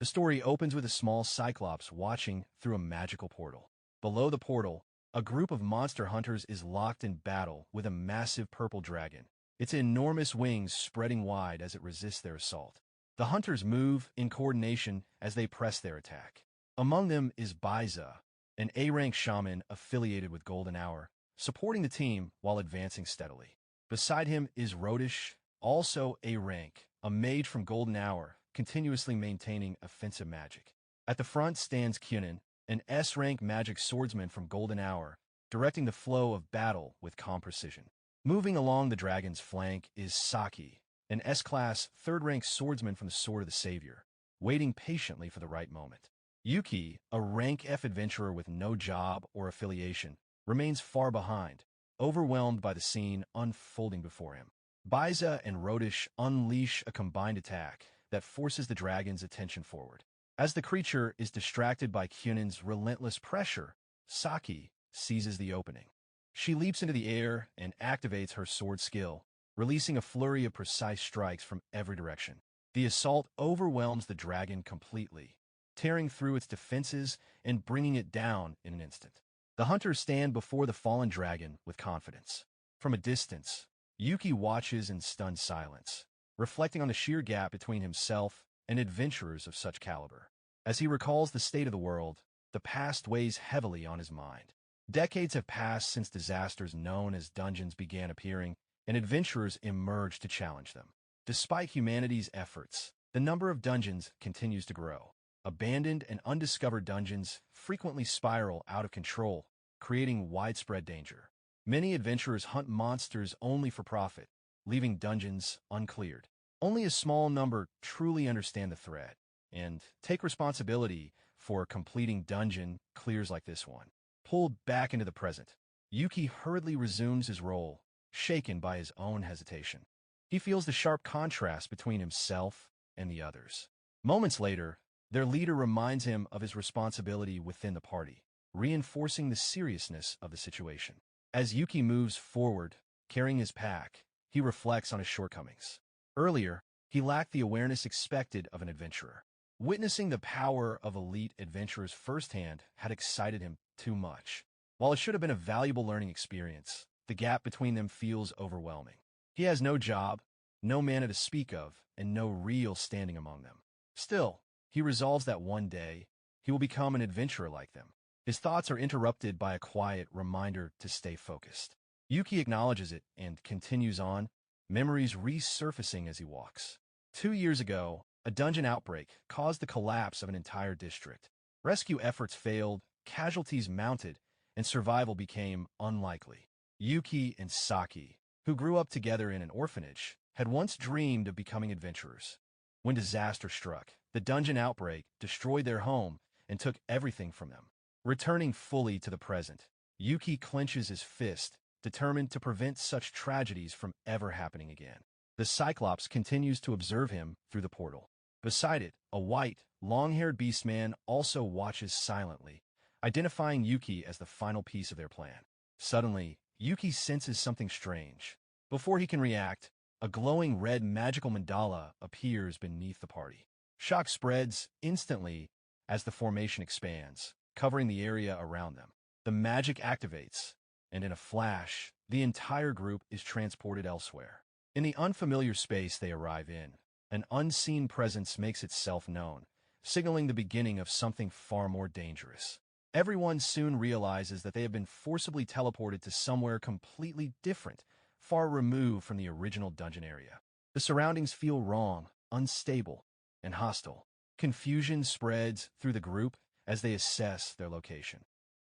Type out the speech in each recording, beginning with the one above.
The story opens with a small cyclops watching through a magical portal. Below the portal, a group of monster hunters is locked in battle with a massive purple dragon, its enormous wings spreading wide as it resists their assault. The hunters move in coordination as they press their attack. Among them is Baiza, an A-rank shaman affiliated with Golden Hour, supporting the team while advancing steadily. Beside him is Rodish, also A-rank, a mage from Golden Hour, continuously maintaining offensive magic. At the front stands Kyunin, an S-rank magic swordsman from Golden Hour, directing the flow of battle with calm precision. Moving along the dragon's flank is Saki, an S-class third-rank swordsman from the Sword of the Savior, waiting patiently for the right moment. Yuki, a rank F adventurer with no job or affiliation, remains far behind, overwhelmed by the scene unfolding before him. Baiza and Rodish unleash a combined attack that forces the dragon's attention forward. As the creature is distracted by Kyunin's relentless pressure, Saki seizes the opening. She leaps into the air and activates her sword skill, releasing a flurry of precise strikes from every direction. The assault overwhelms the dragon completely, tearing through its defenses and bringing it down in an instant. The hunters stand before the fallen dragon with confidence. From a distance, Yuki watches in stunned silence, reflecting on the sheer gap between himself and adventurers of such caliber. As he recalls the state of the world, the past weighs heavily on his mind. Decades have passed since disasters known as dungeons began appearing, and adventurers emerged to challenge them. Despite humanity's efforts, the number of dungeons continues to grow. Abandoned and undiscovered dungeons frequently spiral out of control, creating widespread danger. Many adventurers hunt monsters only for profit, leaving dungeons uncleared. Only a small number truly understand the threat and take responsibility for completing dungeon clears like this one. Pulled back into the present, Yuki hurriedly resumes his role, shaken by his own hesitation. He feels the sharp contrast between himself and the others. Moments later, their leader reminds him of his responsibility within the party, reinforcing the seriousness of the situation. As Yuki moves forward, carrying his pack, he reflects on his shortcomings. Earlier, he lacked the awareness expected of an adventurer. Witnessing the power of elite adventurers firsthand had excited him too much. While it should have been a valuable learning experience, the gap between them feels overwhelming. He has no job, no mana to speak of, and no real standing among them. Still, he resolves that one day, he will become an adventurer like them. His thoughts are interrupted by a quiet reminder to stay focused. Yuki acknowledges it and continues on, memories resurfacing as he walks. 2 years ago, a dungeon outbreak caused the collapse of an entire district. Rescue efforts failed, casualties mounted, and survival became unlikely. Yuki and Saki, who grew up together in an orphanage, had once dreamed of becoming adventurers. When disaster struck, the dungeon outbreak destroyed their home and took everything from them. Returning fully to the present, Yuki clenches his fist, determined to prevent such tragedies from ever happening again. The Cyclops continues to observe him through the portal. Beside it, a white, long-haired beastman also watches silently, identifying Yuki as the final piece of their plan. Suddenly, Yuki senses something strange. Before he can react, a glowing red magical mandala appears beneath the party. Shock spreads instantly as the formation expands, covering the area around them. The magic activates, and in a flash, the entire group is transported elsewhere. In the unfamiliar space they arrive in, an unseen presence makes itself known, signaling the beginning of something far more dangerous. Everyone soon realizes that they have been forcibly teleported to somewhere completely different, far removed from the original dungeon area. The surroundings feel wrong, unstable, and hostile. Confusion spreads through the group as they assess their location.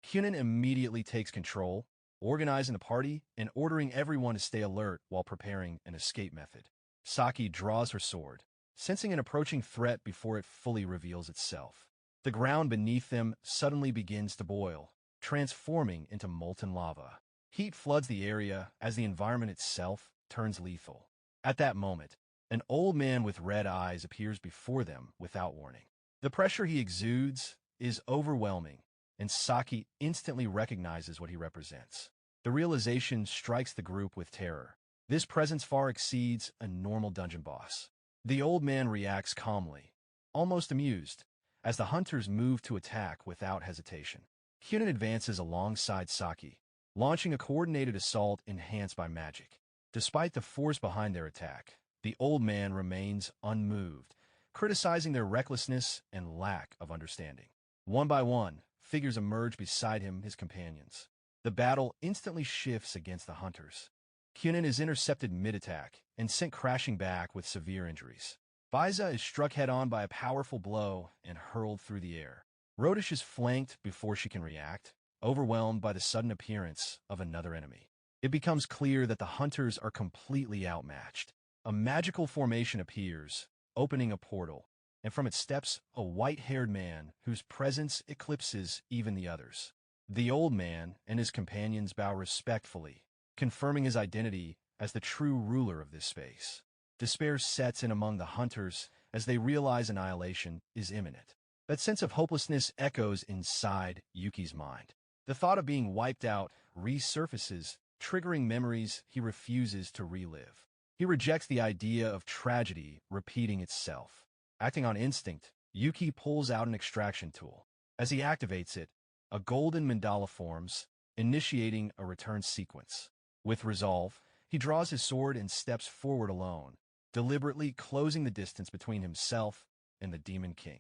Kyunin immediately takes control, organizing the party and ordering everyone to stay alert while preparing an escape method. Saki draws her sword, sensing an approaching threat before it fully reveals itself. The ground beneath them suddenly begins to boil, transforming into molten lava. Heat floods the area as the environment itself turns lethal. At that moment, an old man with red eyes appears before them without warning. The pressure he exudes is overwhelming, and Saki instantly recognizes what he represents. The realization strikes the group with terror. This presence far exceeds a normal dungeon boss. The old man reacts calmly, almost amused, as the hunters move to attack without hesitation. Kyunin advances alongside Saki, launching a coordinated assault enhanced by magic. Despite the force behind their attack, the old man remains unmoved, criticizing their recklessness and lack of understanding. One by one, figures emerge beside him, his companions. The battle instantly shifts against the hunters. Kyunin is intercepted mid-attack and sent crashing back with severe injuries. Baiza is struck head-on by a powerful blow and hurled through the air. Rodish is flanked before she can react, overwhelmed by the sudden appearance of another enemy. It becomes clear that the hunters are completely outmatched. A magical formation appears, opening a portal, and from it steps a white-haired man whose presence eclipses even the others. The old man and his companions bow respectfully, confirming his identity as the true ruler of this space. Despair sets in among the hunters as they realize annihilation is imminent. That sense of hopelessness echoes inside Yuki's mind. The thought of being wiped out resurfaces, triggering memories he refuses to relive. He rejects the idea of tragedy repeating itself. Acting on instinct, Yuki pulls out an extraction tool. As he activates it, a golden mandala forms, initiating a return sequence. With resolve, he draws his sword and steps forward alone, deliberately closing the distance between himself and the Demon King.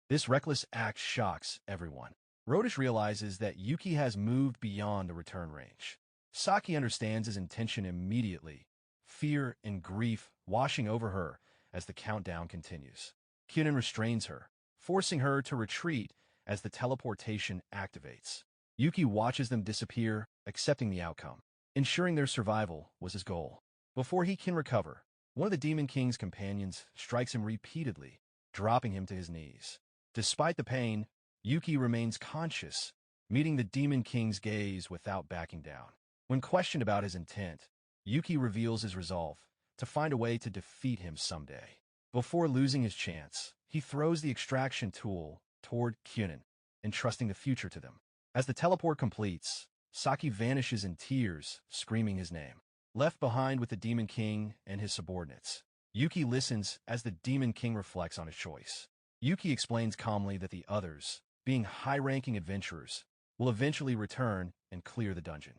This reckless act shocks everyone. Rodish realizes that Yuki has moved beyond the return range. Saki understands his intention immediately, fear and grief washing over her as the countdown continues. Kyunin restrains her, forcing her to retreat as the teleportation activates. Yuki watches them disappear, accepting the outcome. Ensuring their survival was his goal. Before he can recover, one of the Demon King's companions strikes him repeatedly, dropping him to his knees. Despite the pain, Yuki remains conscious, meeting the Demon King's gaze without backing down. When questioned about his intent, Yuki reveals his resolve to find a way to defeat him someday. Before losing his chance, he throws the extraction tool toward Kyunin, entrusting the future to them. As the teleport completes, Saki vanishes in tears, screaming his name. Left behind with the Demon King and his subordinates, Yuki listens as the Demon King reflects on his choice. Yuki explains calmly that the others, being high-ranking adventurers, will eventually return and clear the dungeon.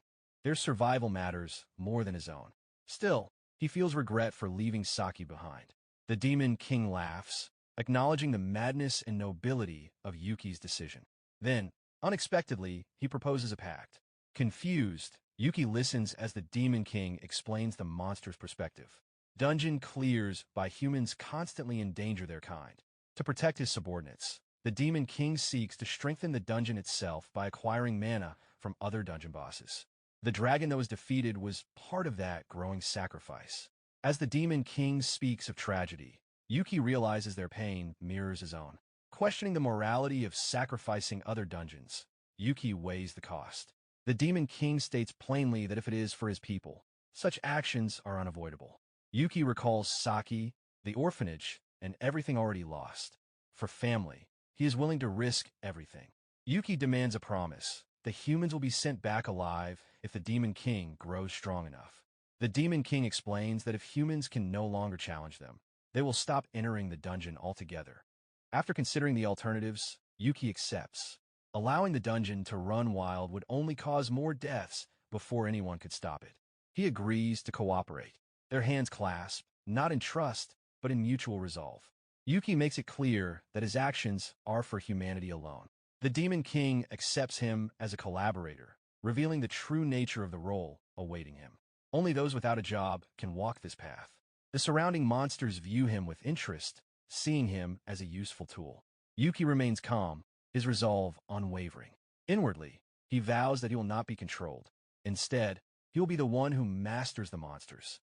Their survival matters more than his own. Still, he feels regret for leaving Saki behind. The Demon King laughs, acknowledging the madness and nobility of Yuki's decision. Then, unexpectedly, he proposes a pact. Confused, Yuki listens as the Demon King explains the monster's perspective. Dungeon clears by humans constantly endanger their kind. To protect his subordinates, the Demon King seeks to strengthen the dungeon itself by acquiring mana from other dungeon bosses. The dragon that was defeated was part of that growing sacrifice. As the Demon King speaks of tragedy, Yuki realizes their pain mirrors his own. Questioning the morality of sacrificing other dungeons, Yuki weighs the cost. The Demon King states plainly that if it is for his people, such actions are unavoidable. Yuki recalls Saki, the orphanage, and everything already lost. For family, he is willing to risk everything. Yuki demands a promise. The humans will be sent back alive if the Demon King grows strong enough. The Demon King explains that if humans can no longer challenge them, they will stop entering the dungeon altogether. After considering the alternatives, Yuki accepts. Allowing the dungeon to run wild would only cause more deaths before anyone could stop it. He agrees to cooperate. Their hands clasp, not in trust, but in mutual resolve. Yuki makes it clear that his actions are for humanity alone. The Demon King accepts him as a collaborator, revealing the true nature of the role awaiting him. Only those without a job can walk this path. The surrounding monsters view him with interest, seeing him as a useful tool. Yuki remains calm, his resolve unwavering. Inwardly, he vows that he will not be controlled. Instead, he will be the one who masters the monsters.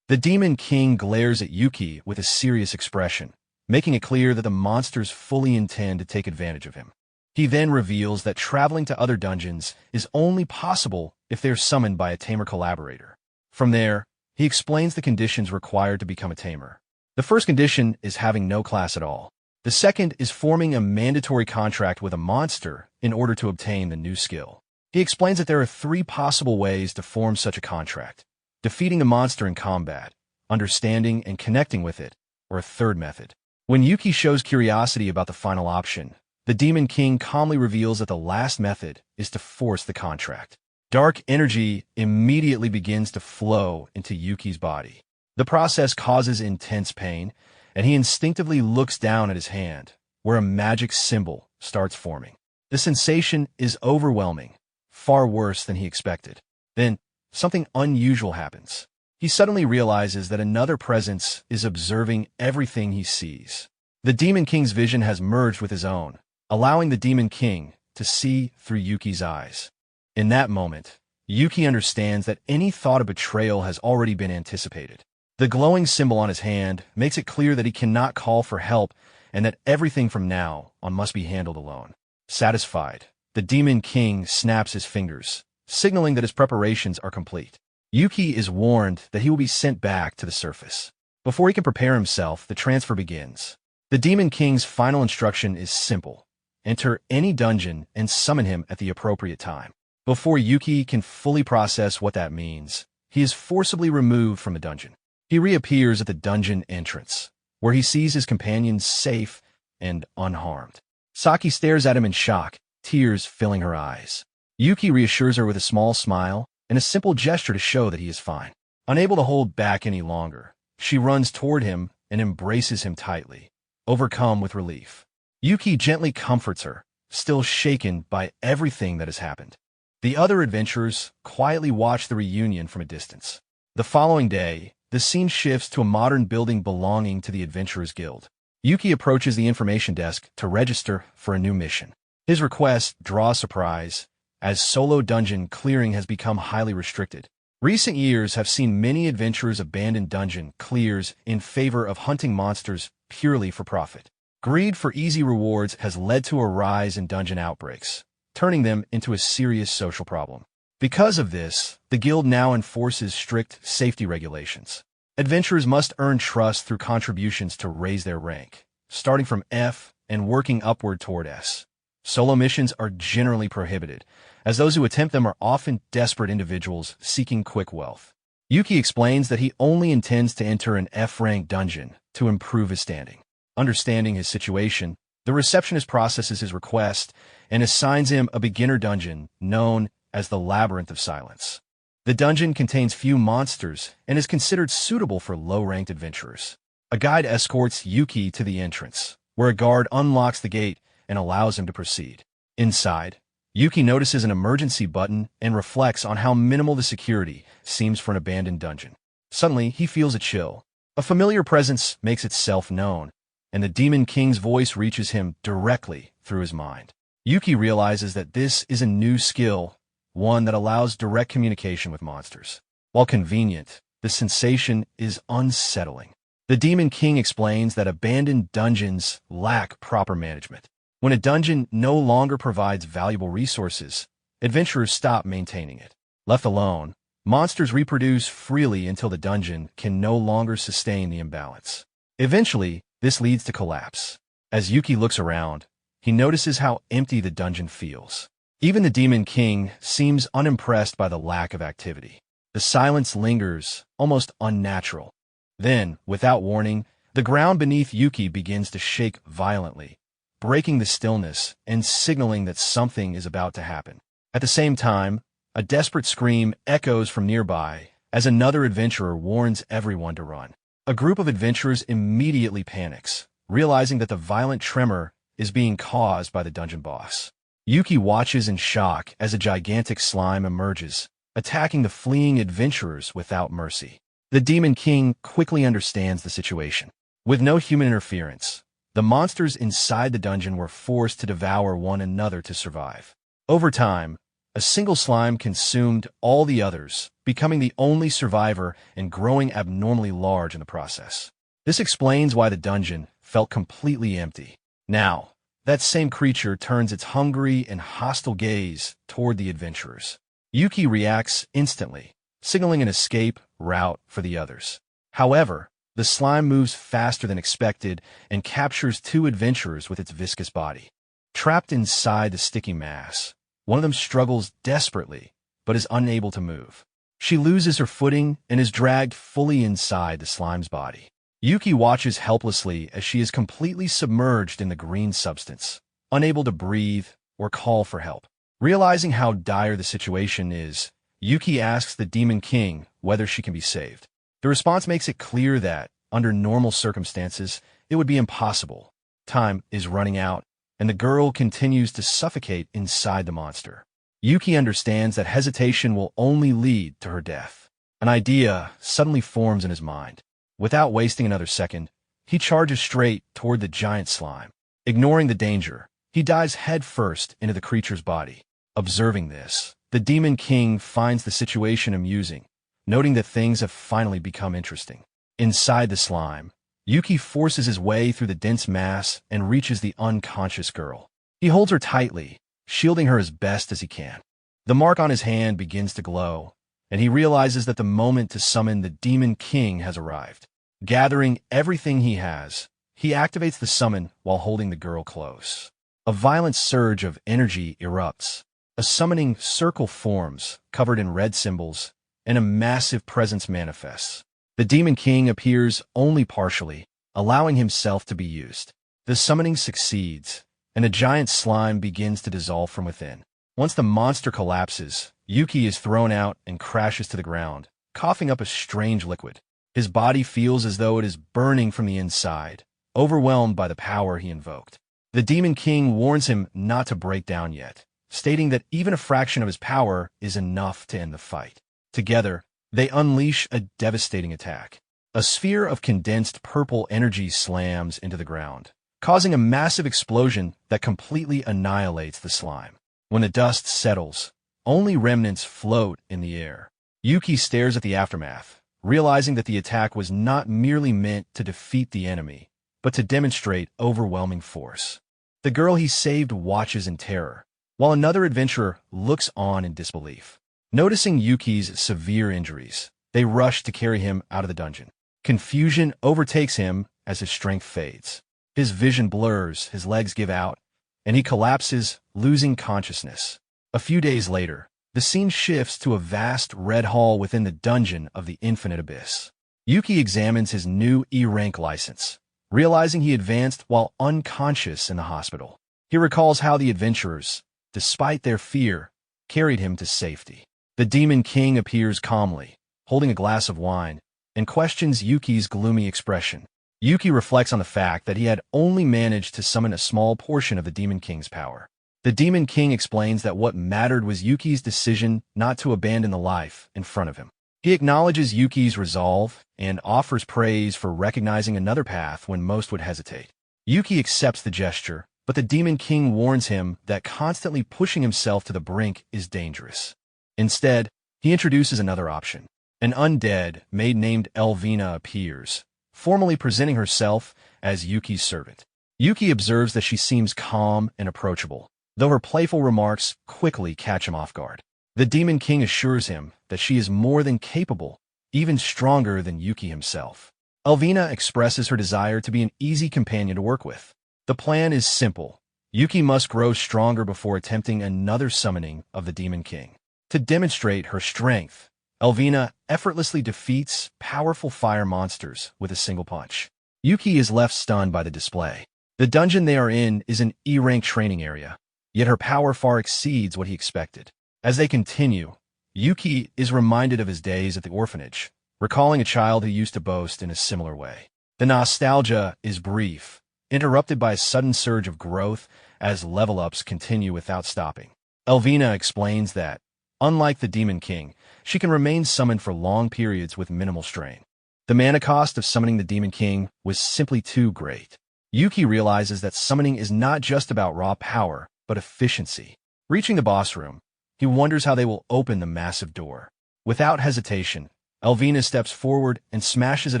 The Demon King glares at Yuki with a serious expression, making it clear that the monsters fully intend to take advantage of him. He then reveals that traveling to other dungeons is only possible if they are summoned by a Tamer collaborator. From there, he explains the conditions required to become a Tamer. The first condition is having no class at all. The second is forming a mandatory contract with a monster in order to obtain the new skill. He explains that there are 3 possible ways to form such a contract: defeating the monster in combat, understanding and connecting with it, or a third method, When Yuki shows curiosity about the final option, the Demon King calmly reveals that the last method is to force the contract. Dark energy immediately begins to flow into Yuki's body. The process causes intense pain, and he instinctively looks down at his hand, where a magic symbol starts forming. The sensation is overwhelming, far worse than he expected. Then, something unusual happens. He suddenly realizes that another presence is observing everything he sees. The Demon King's vision has merged with his own, allowing the Demon King to see through Yuki's eyes. In that moment, Yuki understands that any thought of betrayal has already been anticipated. The glowing symbol on his hand makes it clear that he cannot call for help and that everything from now on must be handled alone. Satisfied, the Demon King snaps his fingers, signaling that his preparations are complete. Yuki is warned that he will be sent back to the surface. Before he can prepare himself, the transfer begins. The Demon King's final instruction is simple. Enter any dungeon and summon him at the appropriate time. Before Yuki can fully process what that means, he is forcibly removed from the dungeon. He reappears at the dungeon entrance, where he sees his companions safe and unharmed. Saki stares at him in shock, tears filling her eyes. Yuki reassures her with a small smile and a simple gesture to show that he is fine. Unable to hold back any longer, she runs toward him and embraces him tightly, overcome with relief. Yuki gently comforts her, still shaken by everything that has happened. The other adventurers quietly watch the reunion from a distance. The following day, the scene shifts to a modern building belonging to the Adventurers Guild. Yuki approaches the information desk to register for a new mission. His request draws surprise, as solo dungeon clearing has become highly restricted. Recent years have seen many adventurers abandon dungeon clears in favor of hunting monsters purely for profit. Greed for easy rewards has led to a rise in dungeon outbreaks, turning them into a serious social problem. Because of this, the guild now enforces strict safety regulations. Adventurers must earn trust through contributions to raise their rank, starting from F and working upward toward S. Solo missions are generally prohibited, as those who attempt them are often desperate individuals seeking quick wealth. Yuki explains that he only intends to enter an F-rank dungeon to improve his standing. Understanding his situation, the receptionist processes his request and assigns him a beginner dungeon known as the Labyrinth of Silence. The dungeon contains few monsters and is considered suitable for low-ranked adventurers. A guide escorts Yuki to the entrance, where a guard unlocks the gate and allows him to proceed. Inside, Yuki notices an emergency button and reflects on how minimal the security seems for an abandoned dungeon. Suddenly, he feels a chill. A familiar presence makes itself known, and the Demon King's voice reaches him directly through his mind. Yuki realizes that this is a new skill, one that allows direct communication with monsters. While convenient, the sensation is unsettling. The Demon King explains that abandoned dungeons lack proper management. When a dungeon no longer provides valuable resources, adventurers stop maintaining it. Left alone, monsters reproduce freely until the dungeon can no longer sustain the imbalance. Eventually, this leads to collapse. As Yuki looks around, he notices how empty the dungeon feels. Even the Demon King seems unimpressed by the lack of activity. The silence lingers, almost unnatural. Then, without warning, the ground beneath Yuki begins to shake violently, breaking the stillness and signaling that something is about to happen. At the same time, a desperate scream echoes from nearby as another adventurer warns everyone to run. A group of adventurers immediately panics, realizing that the violent tremor is being caused by the dungeon boss. Yuki watches in shock as a gigantic slime emerges, attacking the fleeing adventurers without mercy. The Demon King quickly understands the situation. With no human interference, the monsters inside the dungeon were forced to devour one another to survive. Over time, a single slime consumed all the others, becoming the only survivor and growing abnormally large in the process. This explains why the dungeon felt completely empty. Now, that same creature turns its hungry and hostile gaze toward the adventurers. Yuki reacts instantly, signaling an escape route for the others. However, the slime moves faster than expected and captures two adventurers with its viscous body. Trapped inside the sticky mass, one of them struggles desperately, but is unable to move. She loses her footing and is dragged fully inside the slime's body. Yuki watches helplessly as she is completely submerged in the green substance, unable to breathe or call for help. Realizing how dire the situation is, Yuki asks the Demon King whether she can be saved. The response makes it clear that, under normal circumstances, it would be impossible. Time is running out, and the girl continues to suffocate inside the monster. Yuki understands that hesitation will only lead to her death. An idea suddenly forms in his mind. Without wasting another second, he charges straight toward the giant slime. Ignoring the danger, he dives headfirst into the creature's body. Observing this, the Demon King finds the situation amusing, noting that things have finally become interesting. Inside the slime, Yuki forces his way through the dense mass and reaches the unconscious girl. He holds her tightly, shielding her as best as he can. The mark on his hand begins to glow, and he realizes that the moment to summon the Demon King has arrived. Gathering everything he has, he activates the summon while holding the girl close. A violent surge of energy erupts. A summoning circle forms, covered in red symbols, and a massive presence manifests. The Demon King appears only partially, allowing himself to be used. The summoning succeeds, and a giant slime begins to dissolve from within. Once the monster collapses, Yuki is thrown out and crashes to the ground, coughing up a strange liquid. His body feels as though it is burning from the inside, overwhelmed by the power he invoked. The Demon King warns him not to break down yet, stating that even a fraction of his power is enough to end the fight. Together, they unleash a devastating attack. A sphere of condensed purple energy slams into the ground, causing a massive explosion that completely annihilates the slime. When the dust settles, only remnants float in the air. Yuki stares at the aftermath, realizing that the attack was not merely meant to defeat the enemy, but to demonstrate overwhelming force. The girl he saved watches in terror, while another adventurer looks on in disbelief. Noticing Yuki's severe injuries, they rush to carry him out of the dungeon. Confusion overtakes him as his strength fades. His vision blurs, his legs give out, and he collapses, losing consciousness. A few days later, the scene shifts to a vast red hall within the dungeon of the Infinite Abyss. Yuki examines his new E-rank license, realizing he advanced while unconscious in the hospital. He recalls how the adventurers, despite their fear, carried him to safety. The Demon King appears calmly, holding a glass of wine, and questions Yuki's gloomy expression. Yuki reflects on the fact that he had only managed to summon a small portion of the Demon King's power. The Demon King explains that what mattered was Yuki's decision not to abandon the life in front of him. He acknowledges Yuki's resolve and offers praise for recognizing another path when most would hesitate. Yuki accepts the gesture, but the Demon King warns him that constantly pushing himself to the brink is dangerous. Instead, he introduces another option. An undead maid named Elvina appears, formally presenting herself as Yuki's servant. Yuki observes that she seems calm and approachable, though her playful remarks quickly catch him off guard. The Demon King assures him that she is more than capable, even stronger than Yuki himself. Elvina expresses her desire to be an easy companion to work with. The plan is simple. Yuki must grow stronger before attempting another summoning of the Demon King. To demonstrate her strength, Elvina effortlessly defeats powerful fire monsters with a single punch. Yuki is left stunned by the display. The dungeon they are in is an E-rank training area, yet her power far exceeds what he expected. As they continue, Yuki is reminded of his days at the orphanage, recalling a child who used to boast in a similar way. The nostalgia is brief, interrupted by a sudden surge of growth as level-ups continue without stopping. Elvina explains that, unlike the Demon King, she can remain summoned for long periods with minimal strain. The mana cost of summoning the Demon King was simply too great. Yuki realizes that summoning is not just about raw power, but efficiency. Reaching the boss room, he wonders how they will open the massive door. Without hesitation, Elvina steps forward and smashes it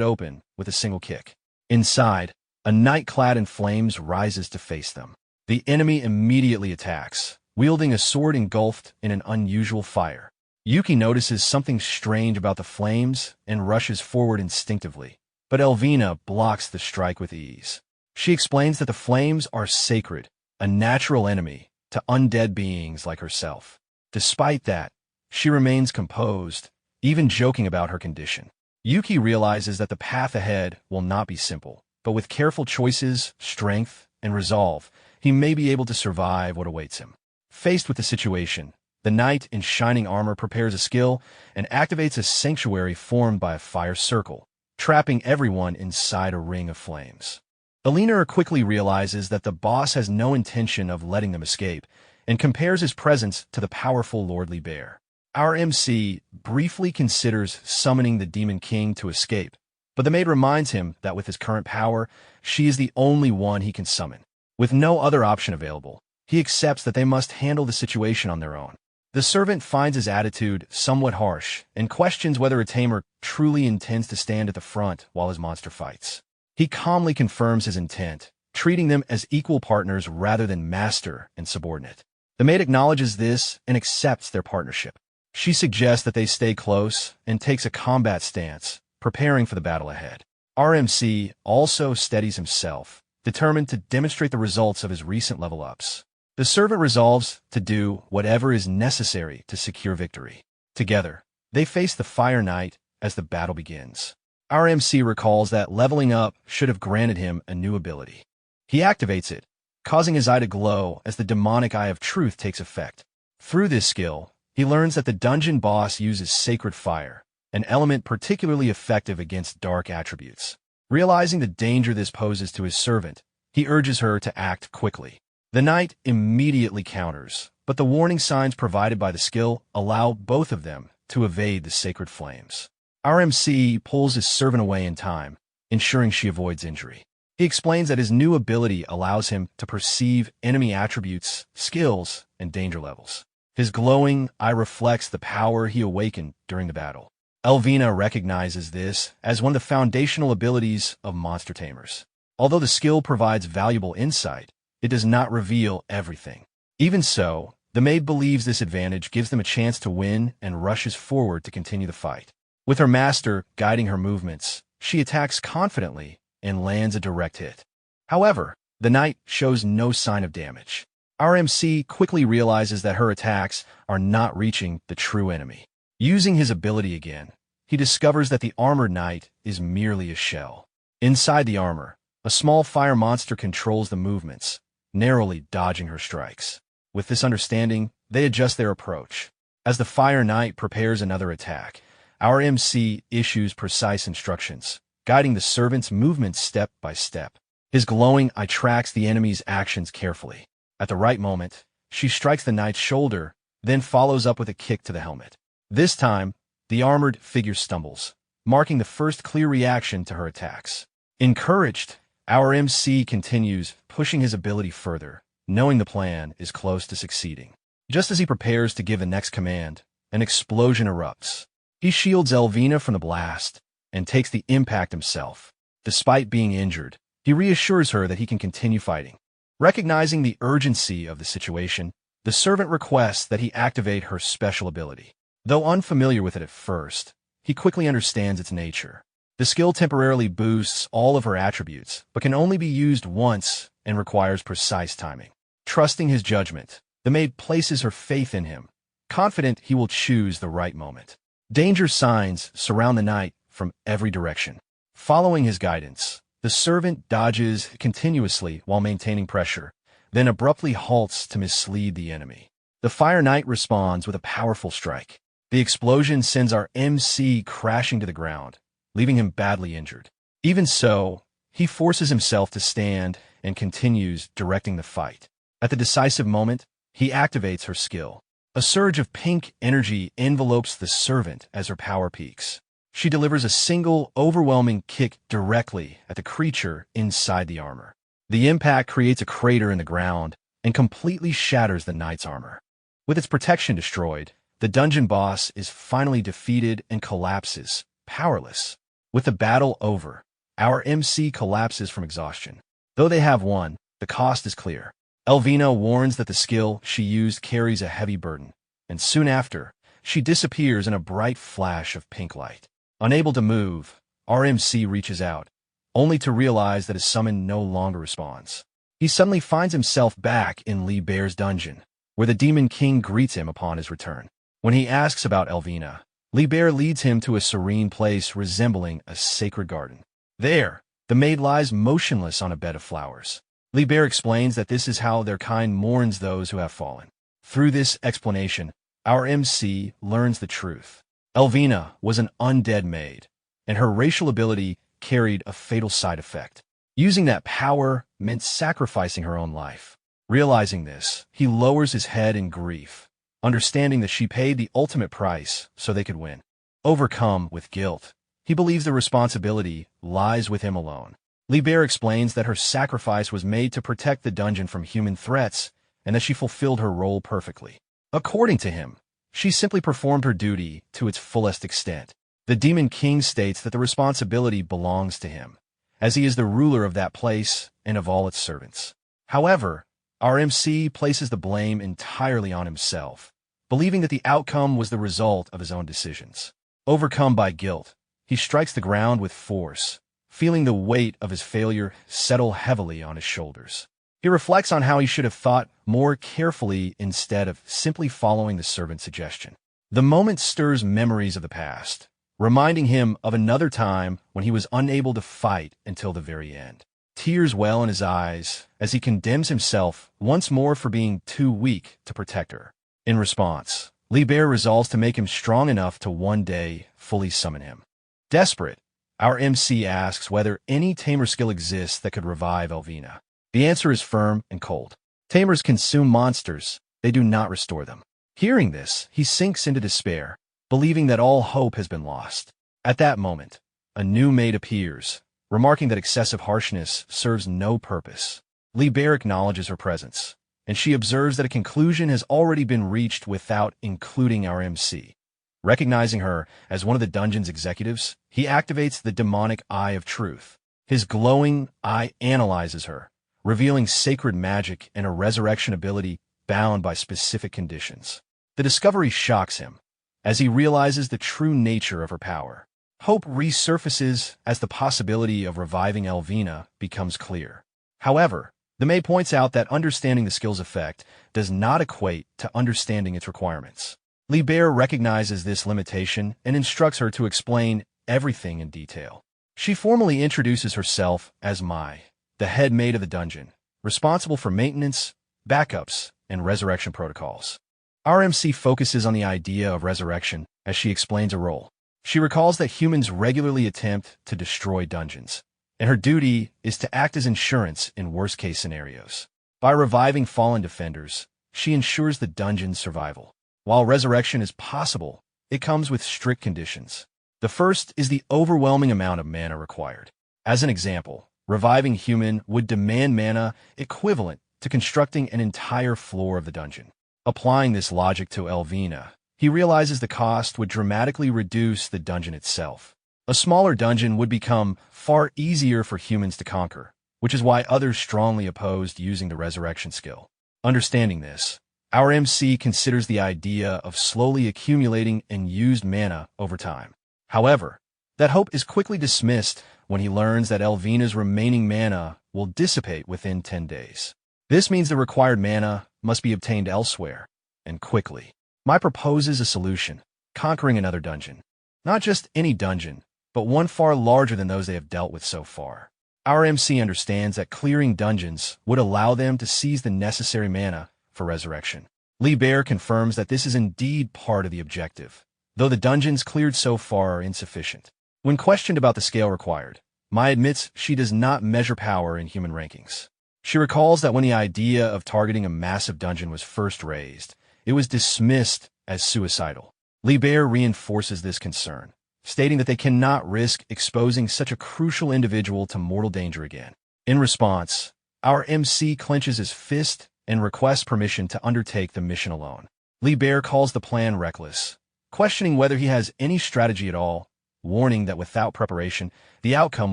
open with a single kick. Inside, a knight clad in flames rises to face them. The enemy immediately attacks, wielding a sword engulfed in an unusual fire. Yuki notices something strange about the flames and rushes forward instinctively, but Elvina blocks the strike with ease. She explains that the flames are sacred, a natural enemy to undead beings like herself. Despite that, she remains composed, even joking about her condition. Yuki realizes that the path ahead will not be simple, but with careful choices, strength, and resolve, he may be able to survive what awaits him. Faced with the situation, the knight in shining armor prepares a skill and activates a sanctuary formed by a fire circle, trapping everyone inside a ring of flames. Alina quickly realizes that the boss has no intention of letting them escape and compares his presence to the powerful lordly bear. Our MC briefly considers summoning the Demon King to escape, but the maid reminds him that with his current power, she is the only one he can summon. With no other option available, he accepts that they must handle the situation on their own. The servant finds his attitude somewhat harsh and questions whether a tamer truly intends to stand at the front while his monster fights. He calmly confirms his intent, treating them as equal partners rather than master and subordinate. The maid acknowledges this and accepts their partnership. She suggests that they stay close and takes a combat stance, preparing for the battle ahead. RMC also steadies himself, determined to demonstrate the results of his recent level-ups. The servant resolves to do whatever is necessary to secure victory. Together, they face the Fire Knight as the battle begins. RMC recalls that leveling up should have granted him a new ability. He activates it, causing his eye to glow as the demonic Eye of Truth takes effect. Through this skill, he learns that the dungeon boss uses sacred fire, an element particularly effective against dark attributes. Realizing the danger this poses to his servant, he urges her to act quickly. The knight immediately counters, but the warning signs provided by the skill allow both of them to evade the sacred flames. RMC pulls his servant away in time, ensuring she avoids injury. He explains that his new ability allows him to perceive enemy attributes, skills, and danger levels. His glowing eye reflects the power he awakened during the battle. Elvina recognizes this as one of the foundational abilities of monster tamers. Although the skill provides valuable insight, it does not reveal everything. Even so, the maid believes this advantage gives them a chance to win and rushes forward to continue the fight. With her master guiding her movements, she attacks confidently and lands a direct hit. However, the knight shows no sign of damage. RMC quickly realizes that her attacks are not reaching the true enemy. Using his ability again, he discovers that the armored knight is merely a shell. Inside the armor, a small fire monster controls the movements, narrowly dodging her strikes. With this understanding, they adjust their approach. As the Fire Knight prepares another attack, our MC issues precise instructions, guiding the servant's movements step by step. His glowing eye tracks the enemy's actions carefully. At the right moment, she strikes the knight's shoulder, then follows up with a kick to the helmet. This time, the armored figure stumbles, marking the first clear reaction to her attacks. Encouraged, our MC continues, pushing his ability further, knowing the plan is close to succeeding. Just as he prepares to give the next command, an explosion erupts. He shields Elvina from the blast and takes the impact himself. Despite being injured, he reassures her that he can continue fighting. Recognizing the urgency of the situation, the servant requests that he activate her special ability. Though unfamiliar with it at first, he quickly understands its nature. The skill temporarily boosts all of her attributes, but can only be used once and requires precise timing. Trusting his judgment, the maid places her faith in him, confident he will choose the right moment. Danger signs surround the knight from every direction. Following his guidance, the servant dodges continuously while maintaining pressure, then abruptly halts to mislead the enemy. The Fire Knight responds with a powerful strike. The explosion sends our MC crashing to the ground, leaving him badly injured. Even so, he forces himself to stand and continues directing the fight. At the decisive moment, he activates her skill. A surge of pink energy envelopes the servant as her power peaks. She delivers a single, overwhelming kick directly at the creature inside the armor. The impact creates a crater in the ground and completely shatters the knight's armor. With its protection destroyed, the dungeon boss is finally defeated and collapses, powerless. With the battle over, our MC collapses from exhaustion. Though they have won, the cost is clear. Elvina warns that the skill she used carries a heavy burden, and soon after, she disappears in a bright flash of pink light. Unable to move, our MC reaches out, only to realize that his summon no longer responds. He suddenly finds himself back in Libel's dungeon, where the Demon King greets him upon his return. When he asks about Elvina, Libel leads him to a serene place resembling a sacred garden. There, the maid lies motionless on a bed of flowers. Libel explains that this is how their kind mourns those who have fallen. Through this explanation, our MC learns the truth. Elvina was an undead maid, and her racial ability carried a fatal side effect. Using that power meant sacrificing her own life. Realizing this, he lowers his head in grief, understanding that she paid the ultimate price so they could win. Overcome with guilt, he believes the responsibility lies with him alone. Libel explains that her sacrifice was made to protect the dungeon from human threats and that she fulfilled her role perfectly. According to him, she simply performed her duty to its fullest extent. The Demon King states that the responsibility belongs to him, as he is the ruler of that place and of all its servants. However, our MC places the blame entirely on himself, believing that the outcome was the result of his own decisions. Overcome by guilt, he strikes the ground with force, feeling the weight of his failure settle heavily on his shoulders. He reflects on how he should have thought more carefully instead of simply following the servant's suggestion. The moment stirs memories of the past, reminding him of another time when he was unable to fight until the very end. Tears well in his eyes as he condemns himself once more for being too weak to protect her. In response, Libel resolves to make him strong enough to one day fully summon him. Desperate, our MC asks whether any Tamer skill exists that could revive Elvina. The answer is firm and cold. Tamers consume monsters, they do not restore them. Hearing this, he sinks into despair, believing that all hope has been lost. At that moment, a new maid appears, remarking that excessive harshness serves no purpose. Libel acknowledges her presence, and she observes that a conclusion has already been reached without including our MC. Recognizing her as one of the dungeon's executives, he activates the demonic Eye of Truth. His glowing eye analyzes her, revealing sacred magic and a resurrection ability bound by specific conditions. The discovery shocks him, as he realizes the true nature of her power. Hope resurfaces as the possibility of reviving Elvina becomes clear. However, the maid points out that understanding the skill's effect does not equate to understanding its requirements. Libel recognizes this limitation and instructs her to explain everything in detail. She formally introduces herself as Mai, the head maid of the dungeon, responsible for maintenance, backups, and resurrection protocols. Our MC focuses on the idea of resurrection as she explains her role. She recalls that humans regularly attempt to destroy dungeons, and her duty is to act as insurance in worst-case scenarios. By reviving fallen defenders, she ensures the dungeon's survival. While resurrection is possible, it comes with strict conditions. The first is the overwhelming amount of mana required. As an example, reviving human would demand mana equivalent to constructing an entire floor of the dungeon. Applying this logic to Elvina, he realizes the cost would dramatically reduce the dungeon itself. A smaller dungeon would become far easier for humans to conquer, which is why others strongly opposed using the resurrection skill. Understanding this, our MC considers the idea of slowly accumulating and used mana over time. However, that hope is quickly dismissed when he learns that Elvina's remaining mana will dissipate within 10 days. This means the required mana must be obtained elsewhere, and quickly. Mai proposes a solution, conquering another dungeon. Not just any dungeon, but one far larger than those they have dealt with so far. Our MC understands that clearing dungeons would allow them to seize the necessary mana for resurrection. Libel confirms that this is indeed part of the objective, though the dungeons cleared so far are insufficient. When questioned about the scale required, Mai admits she does not measure power in human rankings. She recalls that when the idea of targeting a massive dungeon was first raised, it was dismissed as suicidal. Libel reinforces this concern, stating that they cannot risk exposing such a crucial individual to mortal danger again. In response, our MC clenches his fist and requests permission to undertake the mission alone. Libel calls the plan reckless, questioning whether he has any strategy at all, warning that without preparation, the outcome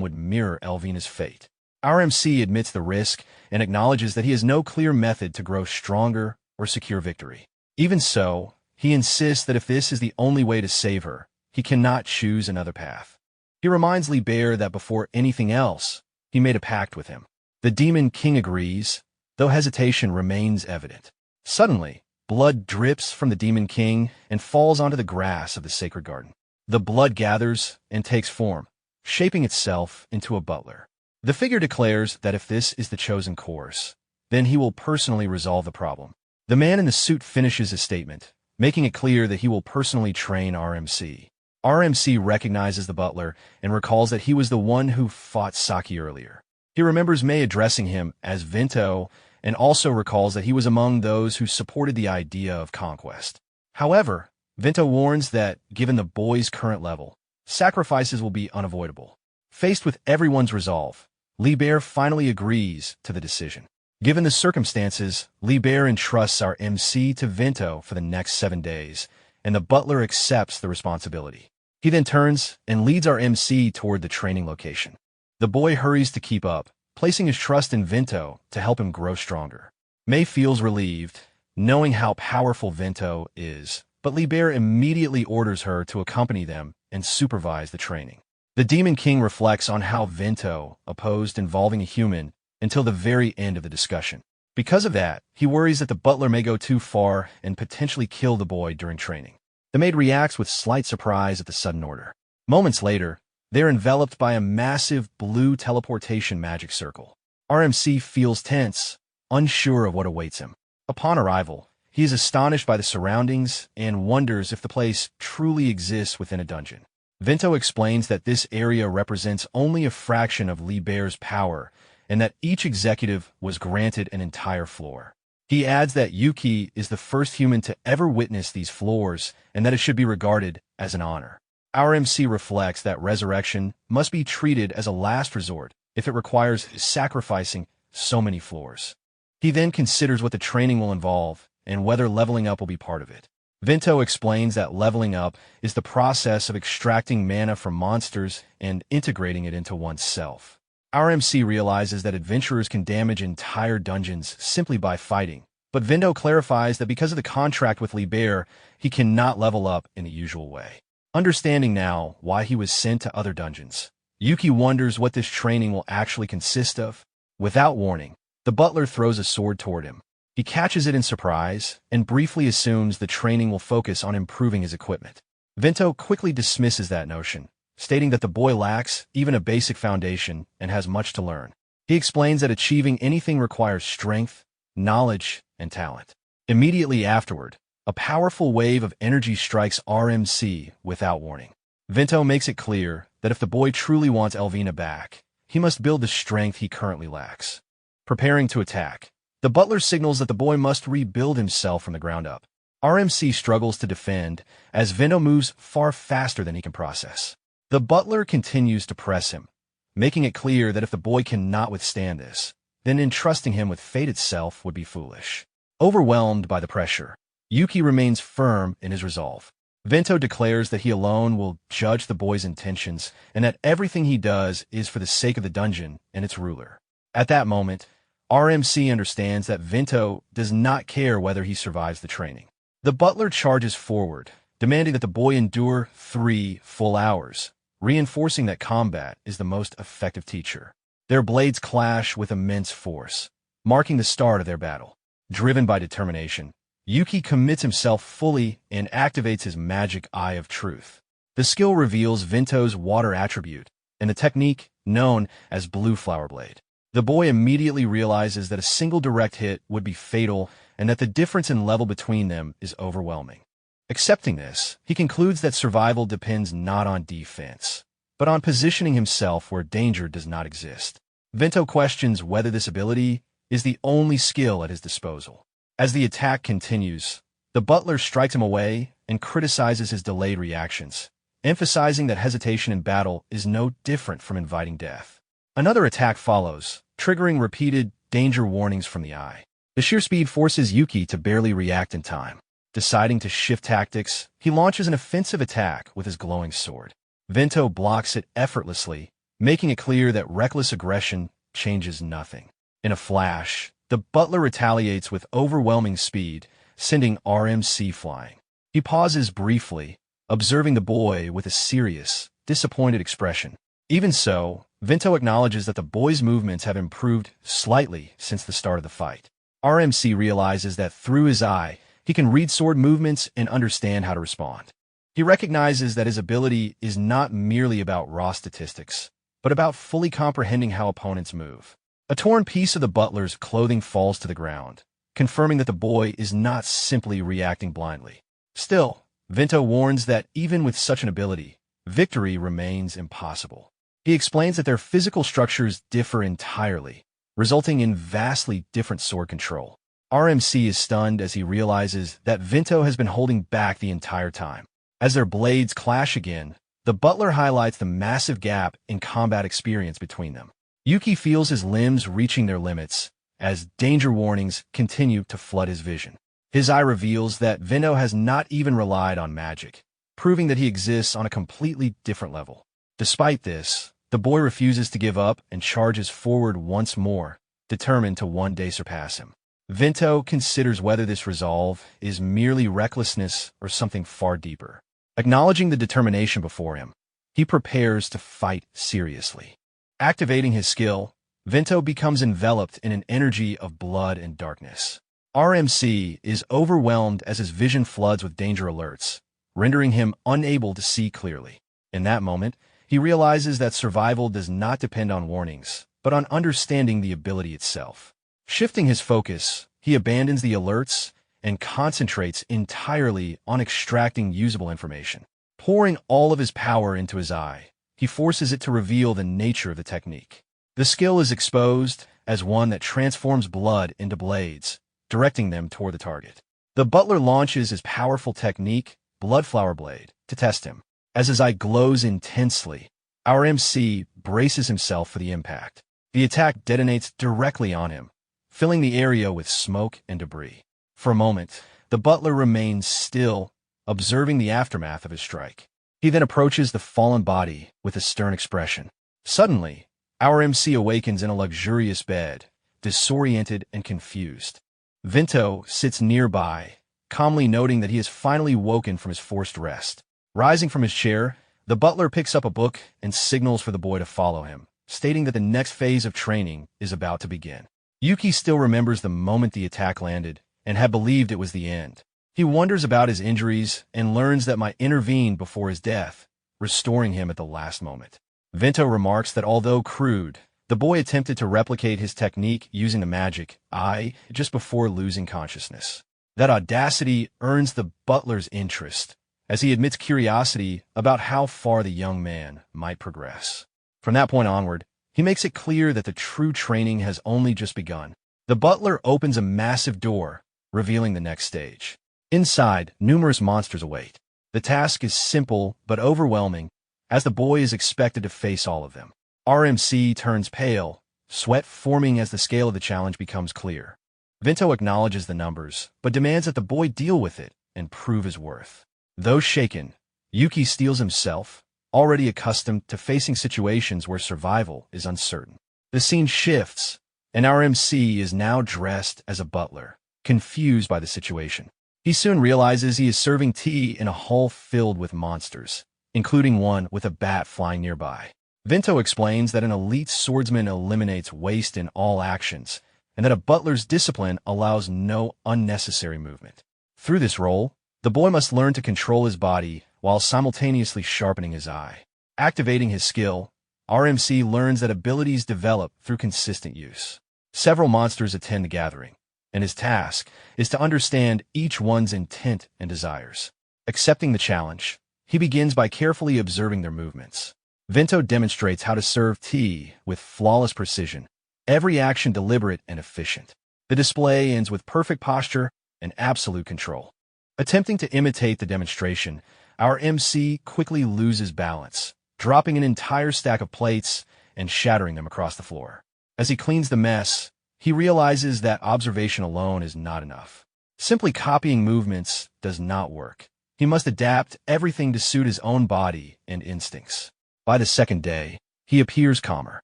would mirror Elvina's fate. Our MC admits the risk and acknowledges that he has no clear method to grow stronger or secure victory. Even so, he insists that if this is the only way to save her, he cannot choose another path. He reminds Libel that before anything else, he made a pact with him. The Demon King agrees, though hesitation remains evident. Suddenly, blood drips from the Demon King and falls onto the grass of the sacred garden. The blood gathers and takes form, shaping itself into a butler. The figure declares that if this is the chosen course, then he will personally resolve the problem. The man in the suit finishes his statement, making it clear that he will personally train RMC. RMC recognizes the butler and recalls that he was the one who fought Saki earlier. He remembers Mei addressing him as Vento and also recalls that he was among those who supported the idea of conquest. However, Vento warns that, given the boy's current level, sacrifices will be unavoidable. Faced with everyone's resolve, Libel finally agrees to the decision. Given the circumstances, Libel entrusts our MC to Vento for the next 7 days, and the butler accepts the responsibility. He then turns and leads our MC toward the training location. The boy hurries to keep up, placing his trust in Vento to help him grow stronger. Mei feels relieved, knowing how powerful Vento is, but Libel immediately orders her to accompany them and supervise the training. The Demon King reflects on how Vento opposed involving a human until the very end of the discussion. Because of that, he worries that the butler may go too far and potentially kill the boy during training. The maid reacts with slight surprise at the sudden order. Moments later, they're enveloped by a massive blue teleportation magic circle. RMC feels tense, unsure of what awaits him. Upon arrival, he is astonished by the surroundings and wonders if the place truly exists within a dungeon. Vento explains that this area represents only a fraction of Libel's power and that each executive was granted an entire floor. He adds that Yuki is the first human to ever witness these floors and that it should be regarded as an honor. Our MC reflects that resurrection must be treated as a last resort if it requires sacrificing so many floors. He then considers what the training will involve and whether leveling up will be part of it. Vento explains that leveling up is the process of extracting mana from monsters and integrating it into oneself. Our MC realizes that adventurers can damage entire dungeons simply by fighting, but Vento clarifies that because of the contract with Libel, he cannot level up in the usual way. Understanding now why he was sent to other dungeons, Yuki wonders what this training will actually consist of. Without warning, the butler throws a sword toward him. He catches it in surprise and briefly assumes the training will focus on improving his equipment. Vento quickly dismisses that notion, stating that the boy lacks even a basic foundation and has much to learn. He explains that achieving anything requires strength, knowledge, and talent. Immediately afterward, a powerful wave of energy strikes RMC without warning. Vento makes it clear that if the boy truly wants Elvina back, he must build the strength he currently lacks. Preparing to attack, the butler signals that the boy must rebuild himself from the ground up. RMC struggles to defend as Vento moves far faster than he can process. The butler continues to press him, making it clear that if the boy cannot withstand this, then entrusting him with fate itself would be foolish. Overwhelmed by the pressure, Yuki remains firm in his resolve. Vento declares that he alone will judge the boy's intentions and that everything he does is for the sake of the dungeon and its ruler. At that moment, RMC understands that Vento does not care whether he survives the training. The butler charges forward, demanding that the boy endure 3 full hours, reinforcing that combat is the most effective teacher. Their blades clash with immense force, marking the start of their battle. Driven by determination, Yuki commits himself fully and activates his magic Eye of Truth. The skill reveals Vento's water attribute and the technique known as Blue Flower Blade. The boy immediately realizes that a single direct hit would be fatal and that the difference in level between them is overwhelming. Accepting this, he concludes that survival depends not on defense, but on positioning himself where danger does not exist. Vento questions whether this ability is the only skill at his disposal. As the attack continues, the butler strikes him away and criticizes his delayed reactions, emphasizing that hesitation in battle is no different from inviting death. Another attack follows, triggering repeated danger warnings from the eye. The sheer speed forces Yuki to barely react in time. Deciding to shift tactics, he launches an offensive attack with his glowing sword. Vento blocks it effortlessly, making it clear that reckless aggression changes nothing. In a flash, the butler retaliates with overwhelming speed, sending RMC flying. He pauses briefly, observing the boy with a serious, disappointed expression. Even so, Vento acknowledges that the boy's movements have improved slightly since the start of the fight. RMC realizes that through his eye, he can read sword movements and understand how to respond. He recognizes that his ability is not merely about raw statistics, but about fully comprehending how opponents move. A torn piece of the butler's clothing falls to the ground, confirming that the boy is not simply reacting blindly. Still, Vento warns that even with such an ability, victory remains impossible. He explains that their physical structures differ entirely, resulting in vastly different sword control. RMC is stunned as he realizes that Vento has been holding back the entire time. As their blades clash again, the butler highlights the massive gap in combat experience between them. Yuki feels his limbs reaching their limits as danger warnings continue to flood his vision. His eye reveals that Vento has not even relied on magic, proving that he exists on a completely different level. Despite this, the boy refuses to give up and charges forward once more, determined to one day surpass him. Vento considers whether this resolve is merely recklessness or something far deeper. Acknowledging the determination before him, he prepares to fight seriously. Activating his skill, Vento becomes enveloped in an energy of blood and darkness. RMC is overwhelmed as his vision floods with danger alerts, rendering him unable to see clearly. In that moment, he realizes that survival does not depend on warnings, but on understanding the ability itself. Shifting his focus, he abandons the alerts and concentrates entirely on extracting usable information. Pouring all of his power into his eye, he forces it to reveal the nature of the technique. The skill is exposed as one that transforms blood into blades, directing them toward the target. The butler launches his powerful technique, Bloodflower Blade, to test him. As his eye glows intensely, our MC braces himself for the impact. The attack detonates directly on him, filling the area with smoke and debris. For a moment, the butler remains still, observing the aftermath of his strike. He then approaches the fallen body with a stern expression. Suddenly, our MC awakens in a luxurious bed, disoriented and confused. Vento sits nearby, calmly noting that he has finally woken from his forced rest. Rising from his chair, the butler picks up a book and signals for the boy to follow him, stating that the next phase of training is about to begin. Yuki still remembers the moment the attack landed and had believed it was the end. He wonders about his injuries and learns that I intervened before his death, restoring him at the last moment. Vento remarks that although crude, the boy attempted to replicate his technique using the magic eye just before losing consciousness. That audacity earns the butler's interest, as he admits curiosity about how far the young man might progress. From that point onward, he makes it clear that the true training has only just begun. The butler opens a massive door, revealing the next stage. Inside, numerous monsters await. The task is simple but overwhelming, as the boy is expected to face all of them. RMC turns pale, sweat forming as the scale of the challenge becomes clear. Vento acknowledges the numbers, but demands that the boy deal with it and prove his worth. Though shaken, Yuki steels himself, already accustomed to facing situations where survival is uncertain. The scene shifts, and our MC is now dressed as a butler, confused by the situation. He soon realizes he is serving tea in a hall filled with monsters, including one with a bat flying nearby. Vento explains that an elite swordsman eliminates waste in all actions, and that a butler's discipline allows no unnecessary movement. Through this role, the boy must learn to control his body while simultaneously sharpening his eye. Activating his skill, RMC learns that abilities develop through consistent use. Several monsters attend the gathering, and his task is to understand each one's intent and desires. Accepting the challenge, he begins by carefully observing their movements. Vento demonstrates how to serve tea with flawless precision, every action deliberate and efficient. The display ends with perfect posture and absolute control. Attempting to imitate the demonstration, our MC quickly loses balance, dropping an entire stack of plates and shattering them across the floor. As he cleans the mess, he realizes that observation alone is not enough. Simply copying movements does not work. He must adapt everything to suit his own body and instincts. By the second day, he appears calmer.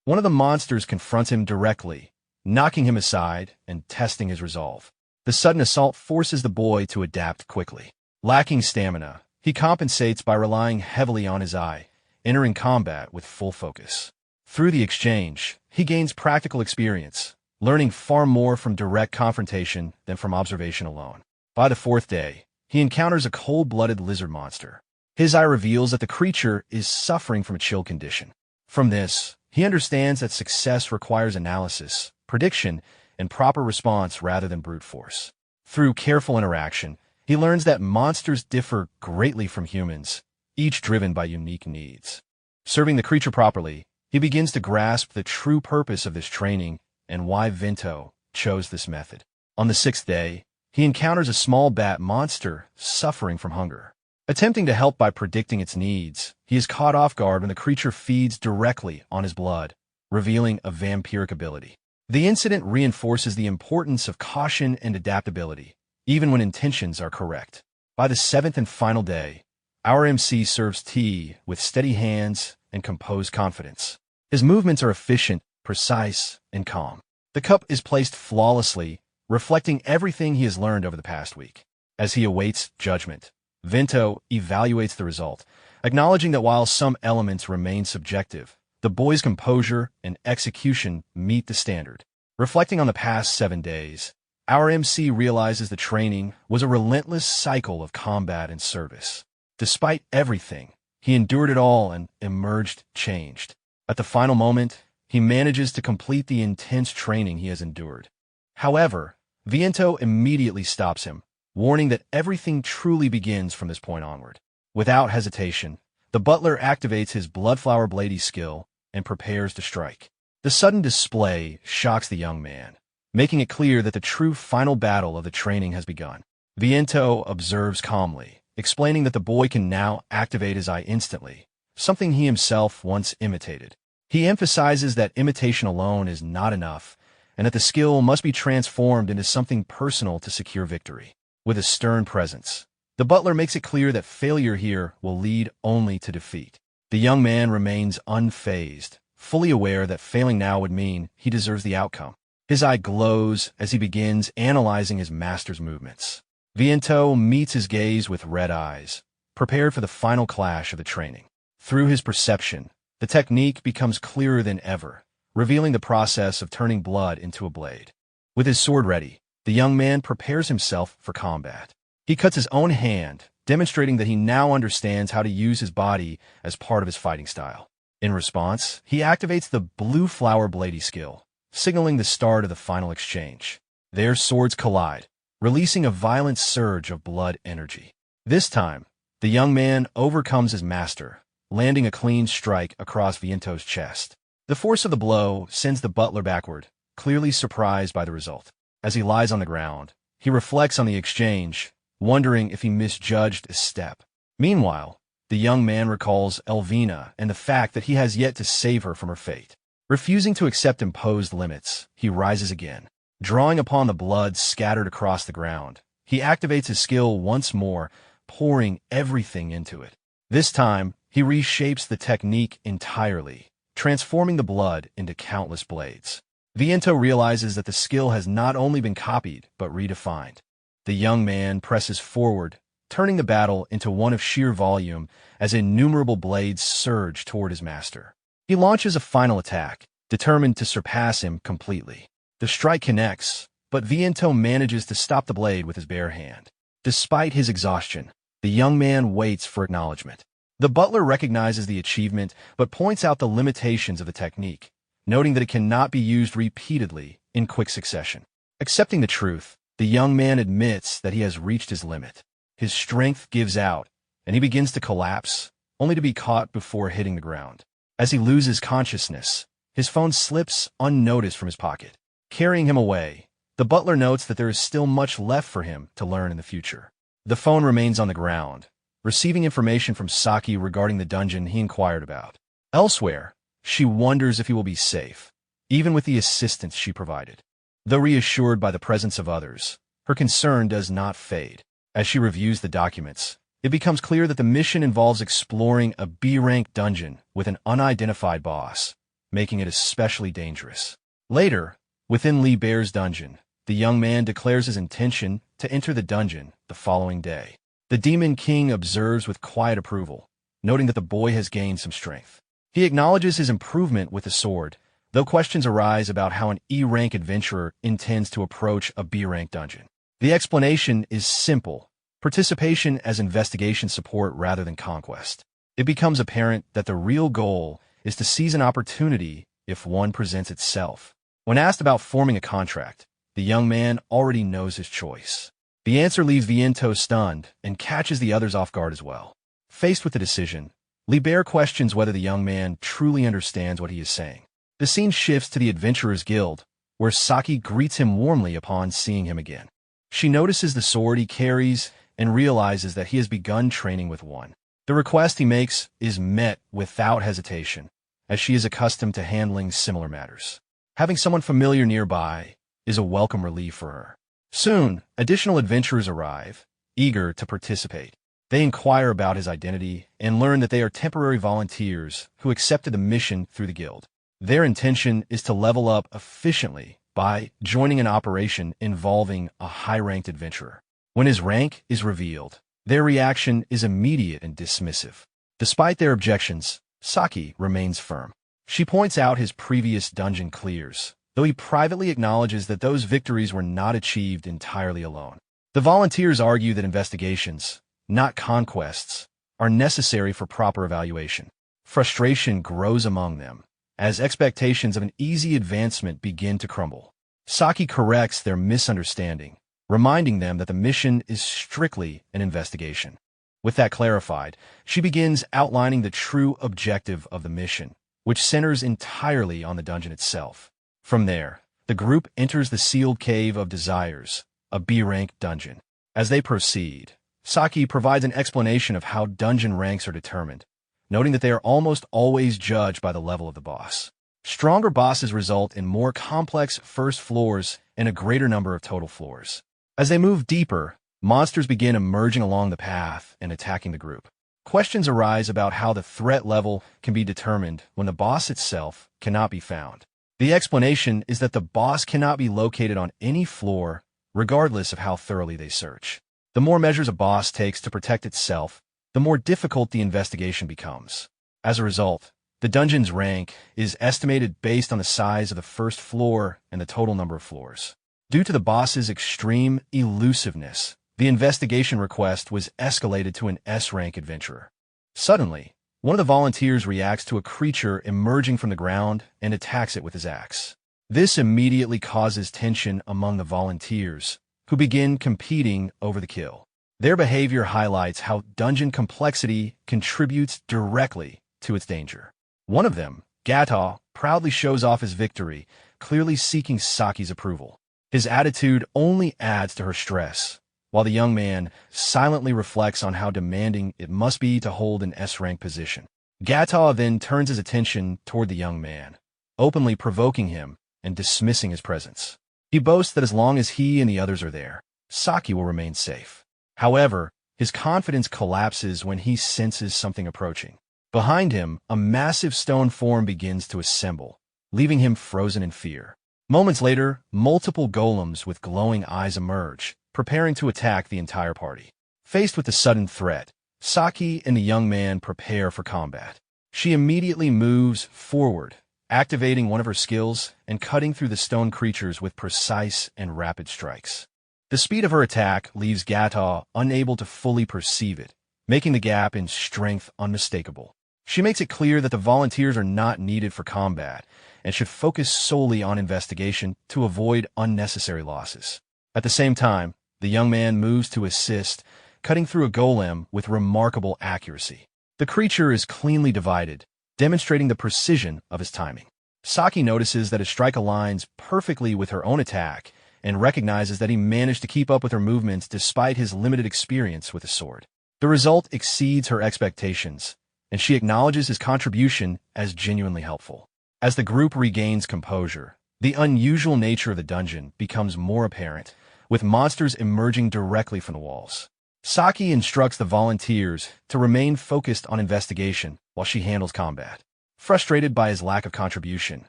One of the monsters confronts him directly, knocking him aside and testing his resolve. The sudden assault forces the boy to adapt quickly. Lacking stamina, he compensates by relying heavily on his eye, entering combat with full focus. Through the exchange, he gains practical experience, learning far more from direct confrontation than from observation alone. By the fourth day, he encounters a cold-blooded lizard monster. His eye reveals that the creature is suffering from a chill condition. From this, he understands that success requires analysis, prediction, and proper response rather than brute force. Through careful interaction, he learns that monsters differ greatly from humans, each driven by unique needs. Serving the creature properly, he begins to grasp the true purpose of this training and why Vinto chose this method. On the sixth day, he encounters a small bat monster suffering from hunger. Attempting to help by predicting its needs, he is caught off guard when the creature feeds directly on his blood, revealing a vampiric ability. The incident reinforces the importance of caution and adaptability, even when intentions are correct. By the seventh and final day, our MC serves tea with steady hands and composed confidence. His movements are efficient, precise, and calm. The cup is placed flawlessly, reflecting everything he has learned over the past week. As he awaits judgment, Vinto evaluates the result, acknowledging that while some elements remain subjective, the boy's composure and execution meet the standard. Reflecting on the past 7 days, our MC realizes the training was a relentless cycle of combat and service. Despite everything, he endured it all and emerged changed. At the final moment, he manages to complete the intense training he has endured. However, Viento immediately stops him, warning that everything truly begins from this point onward. Without hesitation, the butler activates his Bloodflower Blady skill and prepares to strike. The sudden display shocks the young man, making it clear that the true final battle of the training has begun. Viento observes calmly, explaining that the boy can now activate his eye instantly, something he himself once imitated. He emphasizes that imitation alone is not enough, and that the skill must be transformed into something personal to secure victory. With a stern presence, the butler makes it clear that failure here will lead only to defeat. The young man remains unfazed, fully aware that failing now would mean he deserves the outcome. His eye glows as he begins analyzing his master's movements. Viento meets his gaze with red eyes, prepared for the final clash of the training. Through his perception, the technique becomes clearer than ever, revealing the process of turning blood into a blade. With his sword ready, the young man prepares himself for combat. He cuts his own hand, demonstrating that he now understands how to use his body as part of his fighting style. In response, he activates the Blue Flower Blady skill, signaling the start of the final exchange. Their swords collide, releasing a violent surge of blood energy. This time, the young man overcomes his master, landing a clean strike across Viento's chest. The force of the blow sends the butler backward, clearly surprised by the result. As he lies on the ground, he reflects on the exchange, wondering if he misjudged a step. Meanwhile, the young man recalls Elvina and the fact that he has yet to save her from her fate. Refusing to accept imposed limits, he rises again. Drawing upon the blood scattered across the ground, he activates his skill once more, pouring everything into it. This time, he reshapes the technique entirely, transforming the blood into countless blades. Viento realizes that the skill has not only been copied, but redefined. The young man presses forward, turning the battle into one of sheer volume as innumerable blades surge toward his master. He launches a final attack, determined to surpass him completely. The strike connects, but Viento manages to stop the blade with his bare hand. Despite his exhaustion, the young man waits for acknowledgement. The butler recognizes the achievement, but points out the limitations of the technique, noting that it cannot be used repeatedly in quick succession. Accepting the truth, the young man admits that he has reached his limit. His strength gives out, and he begins to collapse, only to be caught before hitting the ground. As he loses consciousness, his phone slips unnoticed from his pocket. Carrying him away, the butler notes that there is still much left for him to learn in the future. The phone remains on the ground, receiving information from Saki regarding the dungeon he inquired about. Elsewhere, she wonders if he will be safe, even with the assistance she provided. Though reassured by the presence of others, her concern does not fade. As she reviews the documents, it becomes clear that the mission involves exploring a B-rank dungeon with an unidentified boss, making it especially dangerous. Later, within Libel's dungeon, the young man declares his intention to enter the dungeon the following day. The Demon King observes with quiet approval, noting that the boy has gained some strength. He acknowledges his improvement with the sword, though questions arise about how an E-rank adventurer intends to approach a B-rank dungeon. The explanation is simple: participation as investigation support rather than conquest. It becomes apparent that the real goal is to seize an opportunity if one presents itself. When asked about forming a contract, the young man already knows his choice. The answer leaves Viento stunned and catches the others off guard as well. Faced with the decision, Libel questions whether the young man truly understands what he is saying. The scene shifts to the Adventurers Guild, where Saki greets him warmly upon seeing him again. She notices the sword he carries and realizes that he has begun training with one. The request he makes is met without hesitation, as she is accustomed to handling similar matters. Having someone familiar nearby is a welcome relief for her. Soon, additional adventurers arrive, eager to participate. They inquire about his identity and learn that they are temporary volunteers who accepted the mission through the guild. Their intention is to level up efficiently by joining an operation involving a high-ranked adventurer. When his rank is revealed, their reaction is immediate and dismissive. Despite their objections, Saki remains firm. She points out his previous dungeon clears, though he privately acknowledges that those victories were not achieved entirely alone. The volunteers argue that investigations, not conquests, are necessary for proper evaluation. Frustration grows among them, as expectations of an easy advancement begin to crumble. Saki corrects their misunderstanding, reminding them that the mission is strictly an investigation. With that clarified, she begins outlining the true objective of the mission, which centers entirely on the dungeon itself. From there, the group enters the sealed Cave of Desires, a B-rank dungeon. As they proceed, Saki provides an explanation of how dungeon ranks are determined, noting that they are almost always judged by the level of the boss. Stronger bosses result in more complex first floors and a greater number of total floors. As they move deeper, monsters begin emerging along the path and attacking the group. Questions arise about how the threat level can be determined when the boss itself cannot be found. The explanation is that the boss cannot be located on any floor, regardless of how thoroughly they search. The more measures a boss takes to protect itself, the more difficult the investigation becomes. As a result, the dungeon's rank is estimated based on the size of the first floor and the total number of floors. Due to the boss's extreme elusiveness, the investigation request was escalated to an S-rank adventurer. Suddenly, one of the volunteers reacts to a creature emerging from the ground and attacks it with his axe. This immediately causes tension among the volunteers, who begin competing over the kill. Their behavior highlights how dungeon complexity contributes directly to its danger. One of them, Gata, proudly shows off his victory, clearly seeking Saki's approval. His attitude only adds to her stress, while the young man silently reflects on how demanding it must be to hold an S-rank position. Gata then turns his attention toward the young man, openly provoking him and dismissing his presence. He boasts that as long as he and the others are there, Saki will remain safe. However, his confidence collapses when he senses something approaching. Behind him, a massive stone form begins to assemble, leaving him frozen in fear. Moments later, multiple golems with glowing eyes emerge, preparing to attack the entire party. Faced with the sudden threat, Saki and the young man prepare for combat. She immediately moves forward, activating one of her skills and cutting through the stone creatures with precise and rapid strikes. The speed of her attack leaves Gata unable to fully perceive it, making the gap in strength unmistakable. She makes it clear that the volunteers are not needed for combat and should focus solely on investigation to avoid unnecessary losses. At the same time, the young man moves to assist, cutting through a golem with remarkable accuracy. The creature is cleanly divided, demonstrating the precision of his timing. Saki notices that his strike aligns perfectly with her own attack and recognizes that he managed to keep up with her movements despite his limited experience with the sword. The result exceeds her expectations, and she acknowledges his contribution as genuinely helpful. As the group regains composure, the unusual nature of the dungeon becomes more apparent, with monsters emerging directly from the walls. Saki instructs the volunteers to remain focused on investigation while she handles combat. Frustrated by his lack of contribution,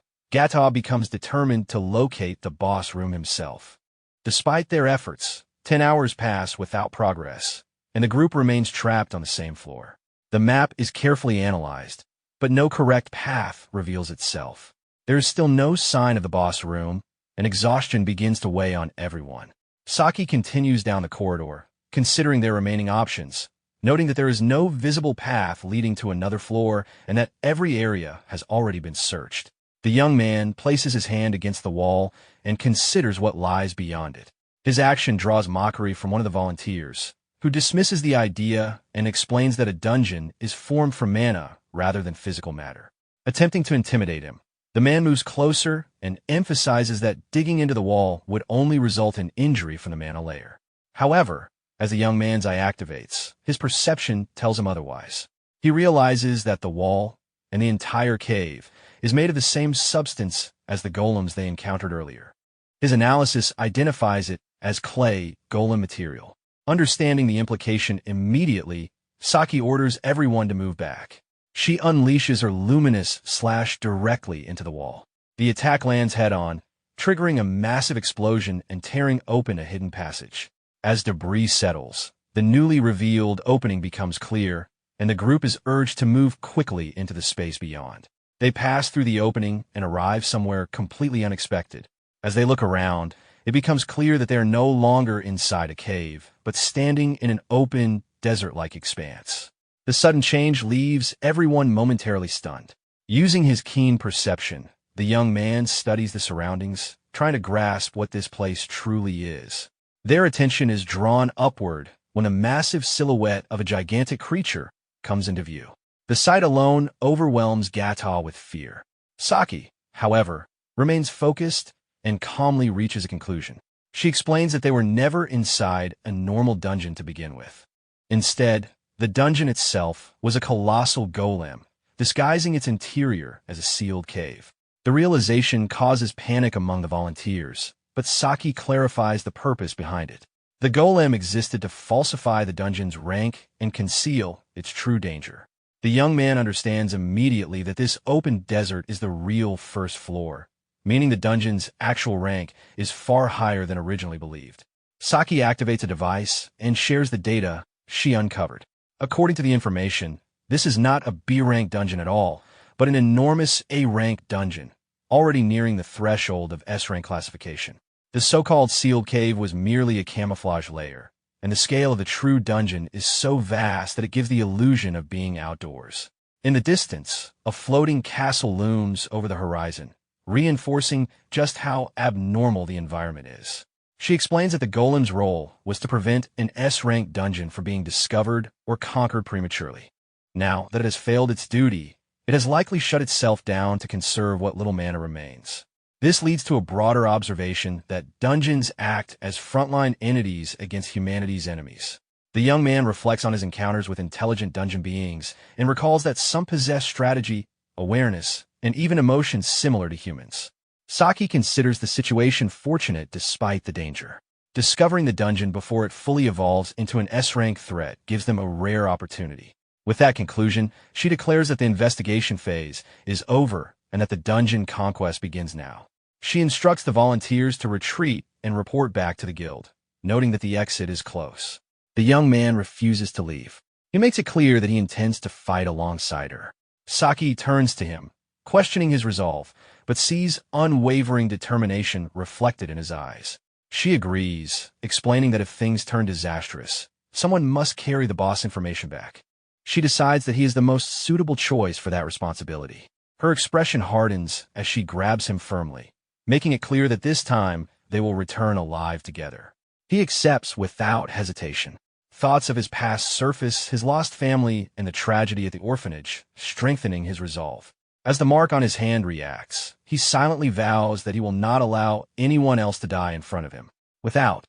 Gata becomes determined to locate the boss room himself. Despite their efforts, 10 hours pass without progress, and the group remains trapped on the same floor. The map is carefully analyzed, but no correct path reveals itself. There is still no sign of the boss room, and exhaustion begins to weigh on everyone. Saki continues down the corridor, considering their remaining options, noting that there is no visible path leading to another floor and that every area has already been searched. The young man places his hand against the wall and considers what lies beyond it. His action draws mockery from one of the volunteers, who dismisses the idea and explains that a dungeon is formed from mana rather than physical matter. Attempting to intimidate him, the man moves closer and emphasizes that digging into the wall would only result in injury from the mana layer. However, as the young man's eye activates, his perception tells him otherwise. He realizes that the wall and the entire cave is made of the same substance as the golems they encountered earlier. His analysis identifies it as clay golem material. Understanding the implication immediately, Saki orders everyone to move back. She unleashes her luminous slash directly into the wall. The attack lands head-on, triggering a massive explosion and tearing open a hidden passage. As debris settles, the newly revealed opening becomes clear, and the group is urged to move quickly into the space beyond. They pass through the opening and arrive somewhere completely unexpected. As they look around, it becomes clear that they are no longer inside a cave, but standing in an open, desert-like expanse. The sudden change leaves everyone momentarily stunned. Using his keen perception, the young man studies the surroundings, trying to grasp what this place truly is. Their attention is drawn upward when a massive silhouette of a gigantic creature comes into view. The sight alone overwhelms Gata with fear. Saki, however, remains focused and calmly reaches a conclusion. She explains that they were never inside a normal dungeon to begin with. Instead, the dungeon itself was a colossal golem, disguising its interior as a sealed cave. The realization causes panic among the volunteers, but Saki clarifies the purpose behind it. The golem existed to falsify the dungeon's rank and conceal its true danger. The young man understands immediately that this open desert is the real first floor, meaning the dungeon's actual rank is far higher than originally believed. Saki activates a device and shares the data she uncovered. According to the information, this is not a B-rank dungeon at all, but an enormous A-rank dungeon, already nearing the threshold of S-rank classification. The so-called sealed cave was merely a camouflage layer, and the scale of the true dungeon is so vast that it gives the illusion of being outdoors. In the distance, a floating castle looms over the horizon, reinforcing just how abnormal the environment is. She explains that the golem's role was to prevent an S-rank dungeon from being discovered or conquered prematurely. Now that it has failed its duty, it has likely shut itself down to conserve what little mana remains. This leads to a broader observation that dungeons act as frontline entities against humanity's enemies. The young man reflects on his encounters with intelligent dungeon beings and recalls that some possess strategy, awareness, and even emotions similar to humans. Saki considers the situation fortunate despite the danger. Discovering the dungeon before it fully evolves into an S-rank threat gives them a rare opportunity. With that conclusion, she declares that the investigation phase is over and that the dungeon conquest begins now. She instructs the volunteers to retreat and report back to the guild, noting that the exit is close. The young man refuses to leave. He makes it clear that he intends to fight alongside her. Saki turns to him, questioning his resolve, but sees unwavering determination reflected in his eyes. She agrees, explaining that if things turn disastrous, someone must carry the boss information back. She decides that he is the most suitable choice for that responsibility. Her expression hardens as she grabs him firmly, making it clear that this time they will return alive together. He accepts without hesitation. Thoughts of his past surface, his lost family, and the tragedy at the orphanage, strengthening his resolve. As the mark on his hand reacts, he silently vows that he will not allow anyone else to die in front of him. Without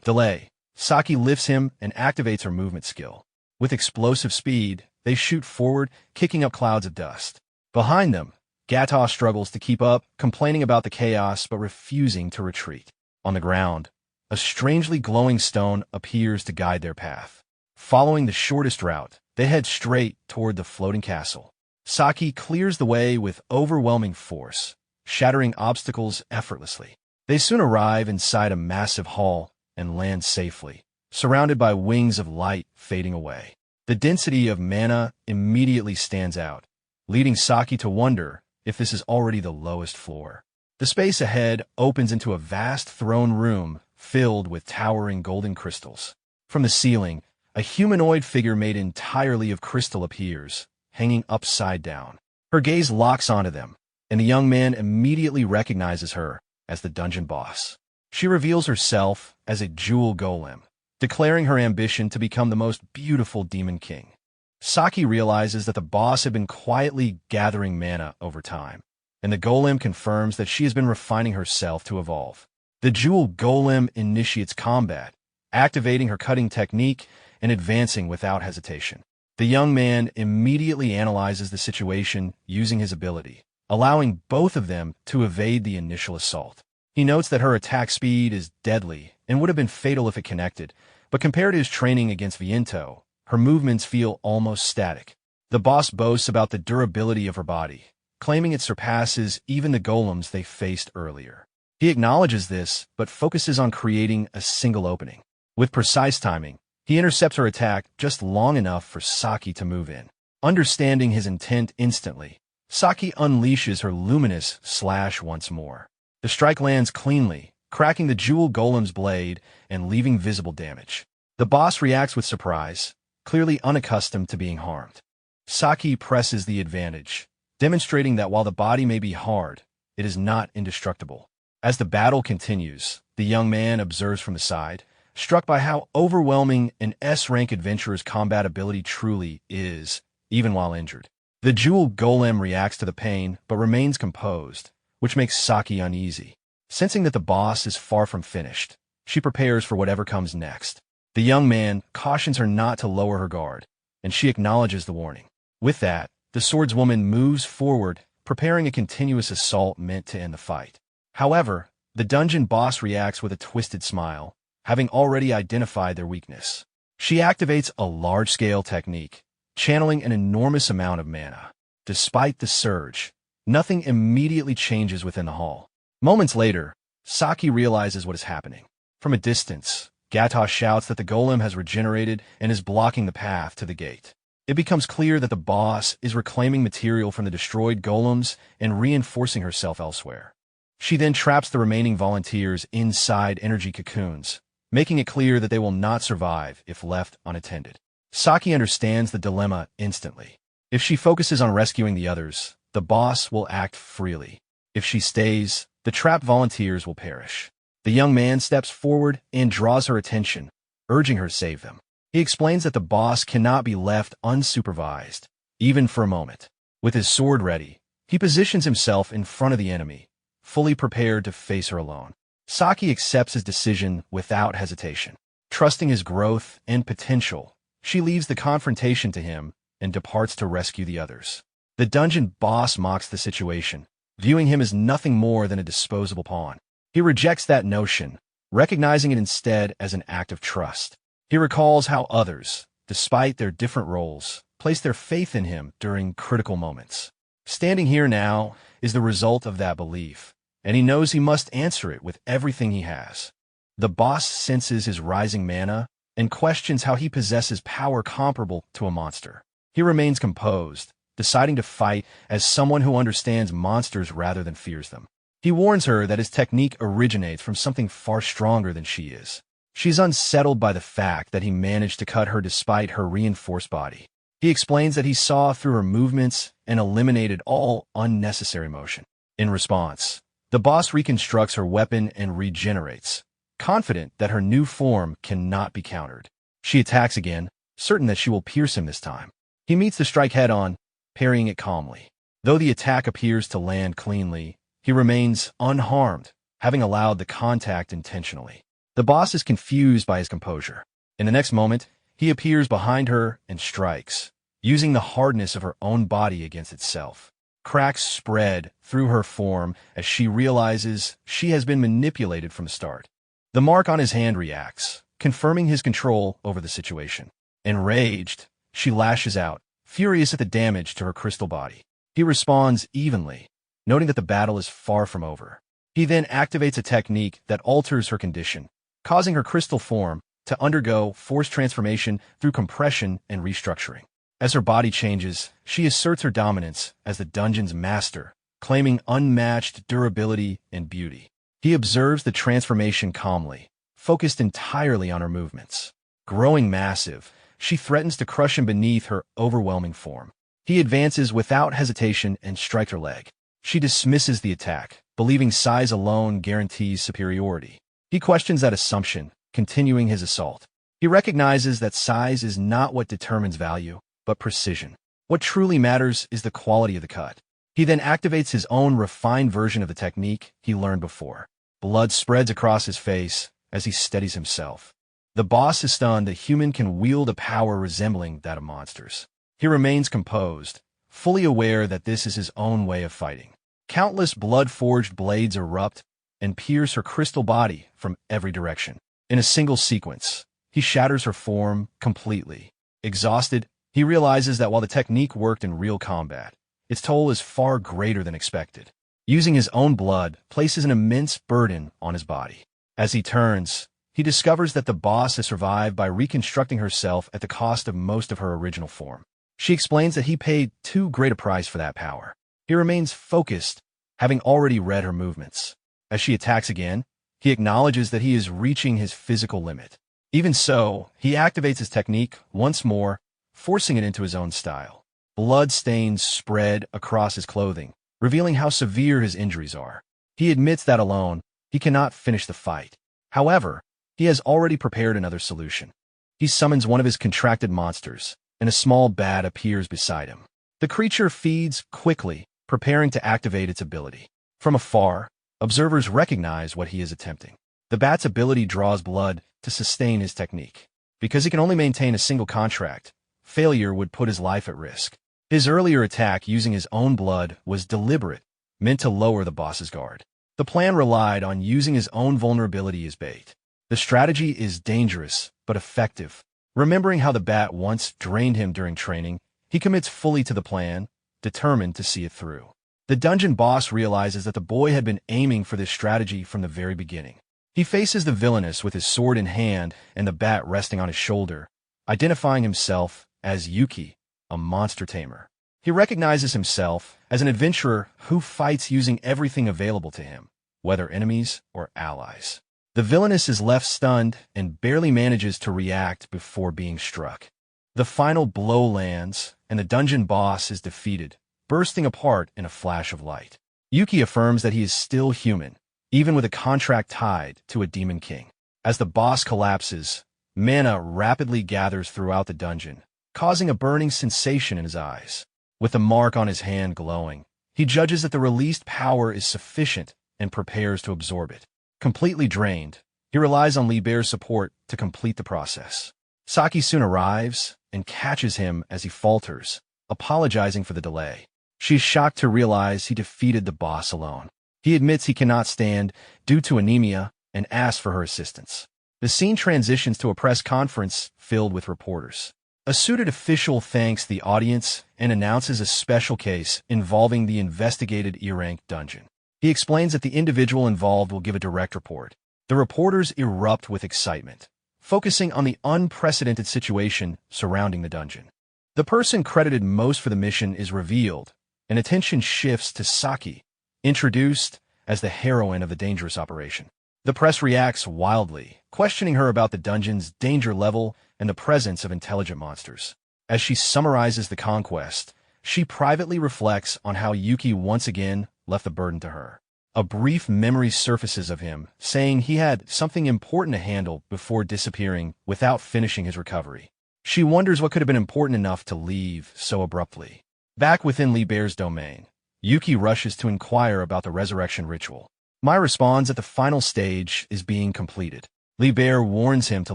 delay, Saki lifts him and activates her movement skill. With explosive speed, they shoot forward, kicking up clouds of dust. Behind them, Gata struggles to keep up, complaining about the chaos but refusing to retreat. On the ground, a strangely glowing stone appears to guide their path. Following the shortest route, they head straight toward the floating castle. Saki clears the way with overwhelming force, shattering obstacles effortlessly. They soon arrive inside a massive hall and land safely, surrounded by wings of light fading away. The density of mana immediately stands out, leading Saki to wonder if this is already the lowest floor. The space ahead opens into a vast throne room filled with towering golden crystals. From the ceiling, a humanoid figure made entirely of crystal appears, hanging upside down. Her gaze locks onto them, and the young man immediately recognizes her as the dungeon boss. She reveals herself as a jewel golem, declaring her ambition to become the most beautiful demon king. Saki realizes that the boss had been quietly gathering mana over time, and the golem confirms that she has been refining herself to evolve. The jewel golem initiates combat, activating her cutting technique and advancing without hesitation. The young man immediately analyzes the situation using his ability, allowing both of them to evade the initial assault. He notes that her attack speed is deadly and would have been fatal if it connected, but compared to his training against Viento, her movements feel almost static. The boss boasts about the durability of her body, claiming it surpasses even the golems they faced earlier. He acknowledges this, but focuses on creating a single opening. With precise timing, he intercepts her attack just long enough for Saki to move in. Understanding his intent instantly, Saki unleashes her luminous slash once more. The strike lands cleanly, cracking the jewel golem's blade and leaving visible damage. The boss reacts with surprise, clearly unaccustomed to being harmed. Saki presses the advantage, demonstrating that while the body may be hard, it is not indestructible. As the battle continues, the young man observes from the side, struck by how overwhelming an S-rank adventurer's combat ability truly is, even while injured. The jewel golem reacts to the pain but remains composed, which makes Saki uneasy. Sensing that the boss is far from finished, she prepares for whatever comes next. The young man cautions her not to lower her guard, and she acknowledges the warning. With that, the swordswoman moves forward, preparing a continuous assault meant to end the fight. However, the dungeon boss reacts with a twisted smile, having already identified their weakness. She activates a large-scale technique, channeling an enormous amount of mana. Despite the surge, nothing immediately changes within the hall. Moments later, Saki realizes what is happening. From a distance, Gata shouts that the golem has regenerated and is blocking the path to the gate. It becomes clear that the boss is reclaiming material from the destroyed golems and reinforcing herself elsewhere. She then traps the remaining volunteers inside energy cocoons, making it clear that they will not survive if left unattended. Saki understands the dilemma instantly. If she focuses on rescuing the others, the boss will act freely. If she stays, the trapped volunteers will perish. The young man steps forward and draws her attention, urging her to save them. He explains that the boss cannot be left unsupervised, even for a moment. With his sword ready, he positions himself in front of the enemy, fully prepared to face her alone. Saki accepts his decision without hesitation. Trusting his growth and potential, she leaves the confrontation to him and departs to rescue the others. The dungeon boss mocks the situation, viewing him as nothing more than a disposable pawn. He rejects that notion, recognizing it instead as an act of trust. He recalls how others, despite their different roles, placed their faith in him during critical moments. Standing here now is the result of that belief, and he knows he must answer it with everything he has. The boss senses his rising mana and questions how he possesses power comparable to a monster. He remains composed, deciding to fight as someone who understands monsters rather than fears them. He warns her that his technique originates from something far stronger than she is. She's unsettled by the fact that he managed to cut her despite her reinforced body. He explains that he saw through her movements and eliminated all unnecessary motion. In response, the boss reconstructs her weapon and regenerates, confident that her new form cannot be countered. She attacks again, certain that she will pierce him this time. He meets the strike head-on, parrying it calmly. Though the attack appears to land cleanly, he remains unharmed, having allowed the contact intentionally. The boss is confused by his composure. In the next moment, he appears behind her and strikes, using the hardness of her own body against itself. Cracks spread through her form as she realizes she has been manipulated from the start. The mark on his hand reacts, confirming his control over the situation. Enraged, she lashes out, furious at the damage to her crystal body. He responds evenly, noting that the battle is far from over. He then activates a technique that alters her condition, causing her crystal form to undergo forced transformation through compression and restructuring. As her body changes, she asserts her dominance as the dungeon's master, claiming unmatched durability and beauty. He observes the transformation calmly, focused entirely on her movements. Growing massive, she threatens to crush him beneath her overwhelming form. He advances without hesitation and strikes her leg. She dismisses the attack, believing size alone guarantees superiority. He questions that assumption, continuing his assault. He recognizes that size is not what determines value, but precision. What truly matters is the quality of the cut. He then activates his own refined version of the technique he learned before. Blood spreads across his face as he steadies himself. The boss is stunned that human can wield a power resembling that of monsters. He remains composed, fully aware that this is his own way of fighting. Countless blood-forged blades erupt and pierce her crystal body from every direction. In a single sequence, he shatters her form completely. Exhausted, he realizes that while the technique worked in real combat, its toll is far greater than expected. Using his own blood places an immense burden on his body. As he turns, he discovers that the boss has survived by reconstructing herself at the cost of most of her original form. She explains that he paid too great a price for that power. He remains focused, having already read her movements. As she attacks again, he acknowledges that he is reaching his physical limit. Even so, he activates his technique once more, forcing it into his own style. Blood stains spread across his clothing, revealing how severe his injuries are. He admits that alone, he cannot finish the fight. However, he has already prepared another solution. He summons one of his contracted monsters, and a small bat appears beside him. The creature feeds quickly, preparing to activate its ability. From afar, observers recognize what he is attempting. The bat's ability draws blood to sustain his technique. Because he can only maintain a single contract, failure would put his life at risk. His earlier attack using his own blood was deliberate, meant to lower the boss's guard. The plan relied on using his own vulnerability as bait. The strategy is dangerous, but effective. Remembering how the bat once drained him during training, he commits fully to the plan, determined to see it through. The dungeon boss realizes that the boy had been aiming for this strategy from the very beginning. He faces the villainous with his sword in hand and the bat resting on his shoulder, identifying himself as Yuki, a monster tamer. He recognizes himself as an adventurer who fights using everything available to him, whether enemies or allies. The villainous is left stunned and barely manages to react before being struck. The final blow lands, and the dungeon boss is defeated, bursting apart in a flash of light. Yuki affirms that he is still human, even with a contract tied to a demon king. As the boss collapses, mana rapidly gathers throughout the dungeon, causing a burning sensation in his eyes. With the mark on his hand glowing, he judges that the released power is sufficient and prepares to absorb it. Completely drained, he relies on Libel's support to complete the process. Saki soon arrives and catches him as he falters, apologizing for the delay. She's shocked to realize he defeated the boss alone. He admits he cannot stand due to anemia and asks for her assistance. The scene transitions to a press conference filled with reporters. A suited official thanks the audience and announces a special case involving the investigated E-rank dungeon. He explains that the individual involved will give a direct report. The reporters erupt with excitement, focusing on the unprecedented situation surrounding the dungeon. The person credited most for the mission is revealed, and attention shifts to Saki, introduced as the heroine of the dangerous operation. The press reacts wildly, questioning her about the dungeon's danger level and the presence of intelligent monsters. As she summarizes the conquest, she privately reflects on how Yuki once again left the burden to her. A brief memory surfaces of him, saying he had something important to handle before disappearing without finishing his recovery. She wonders what could have been important enough to leave so abruptly. Back within Libel's domain, Yuki rushes to inquire about the resurrection ritual. Mai responds that the final stage is being completed. Libel warns him to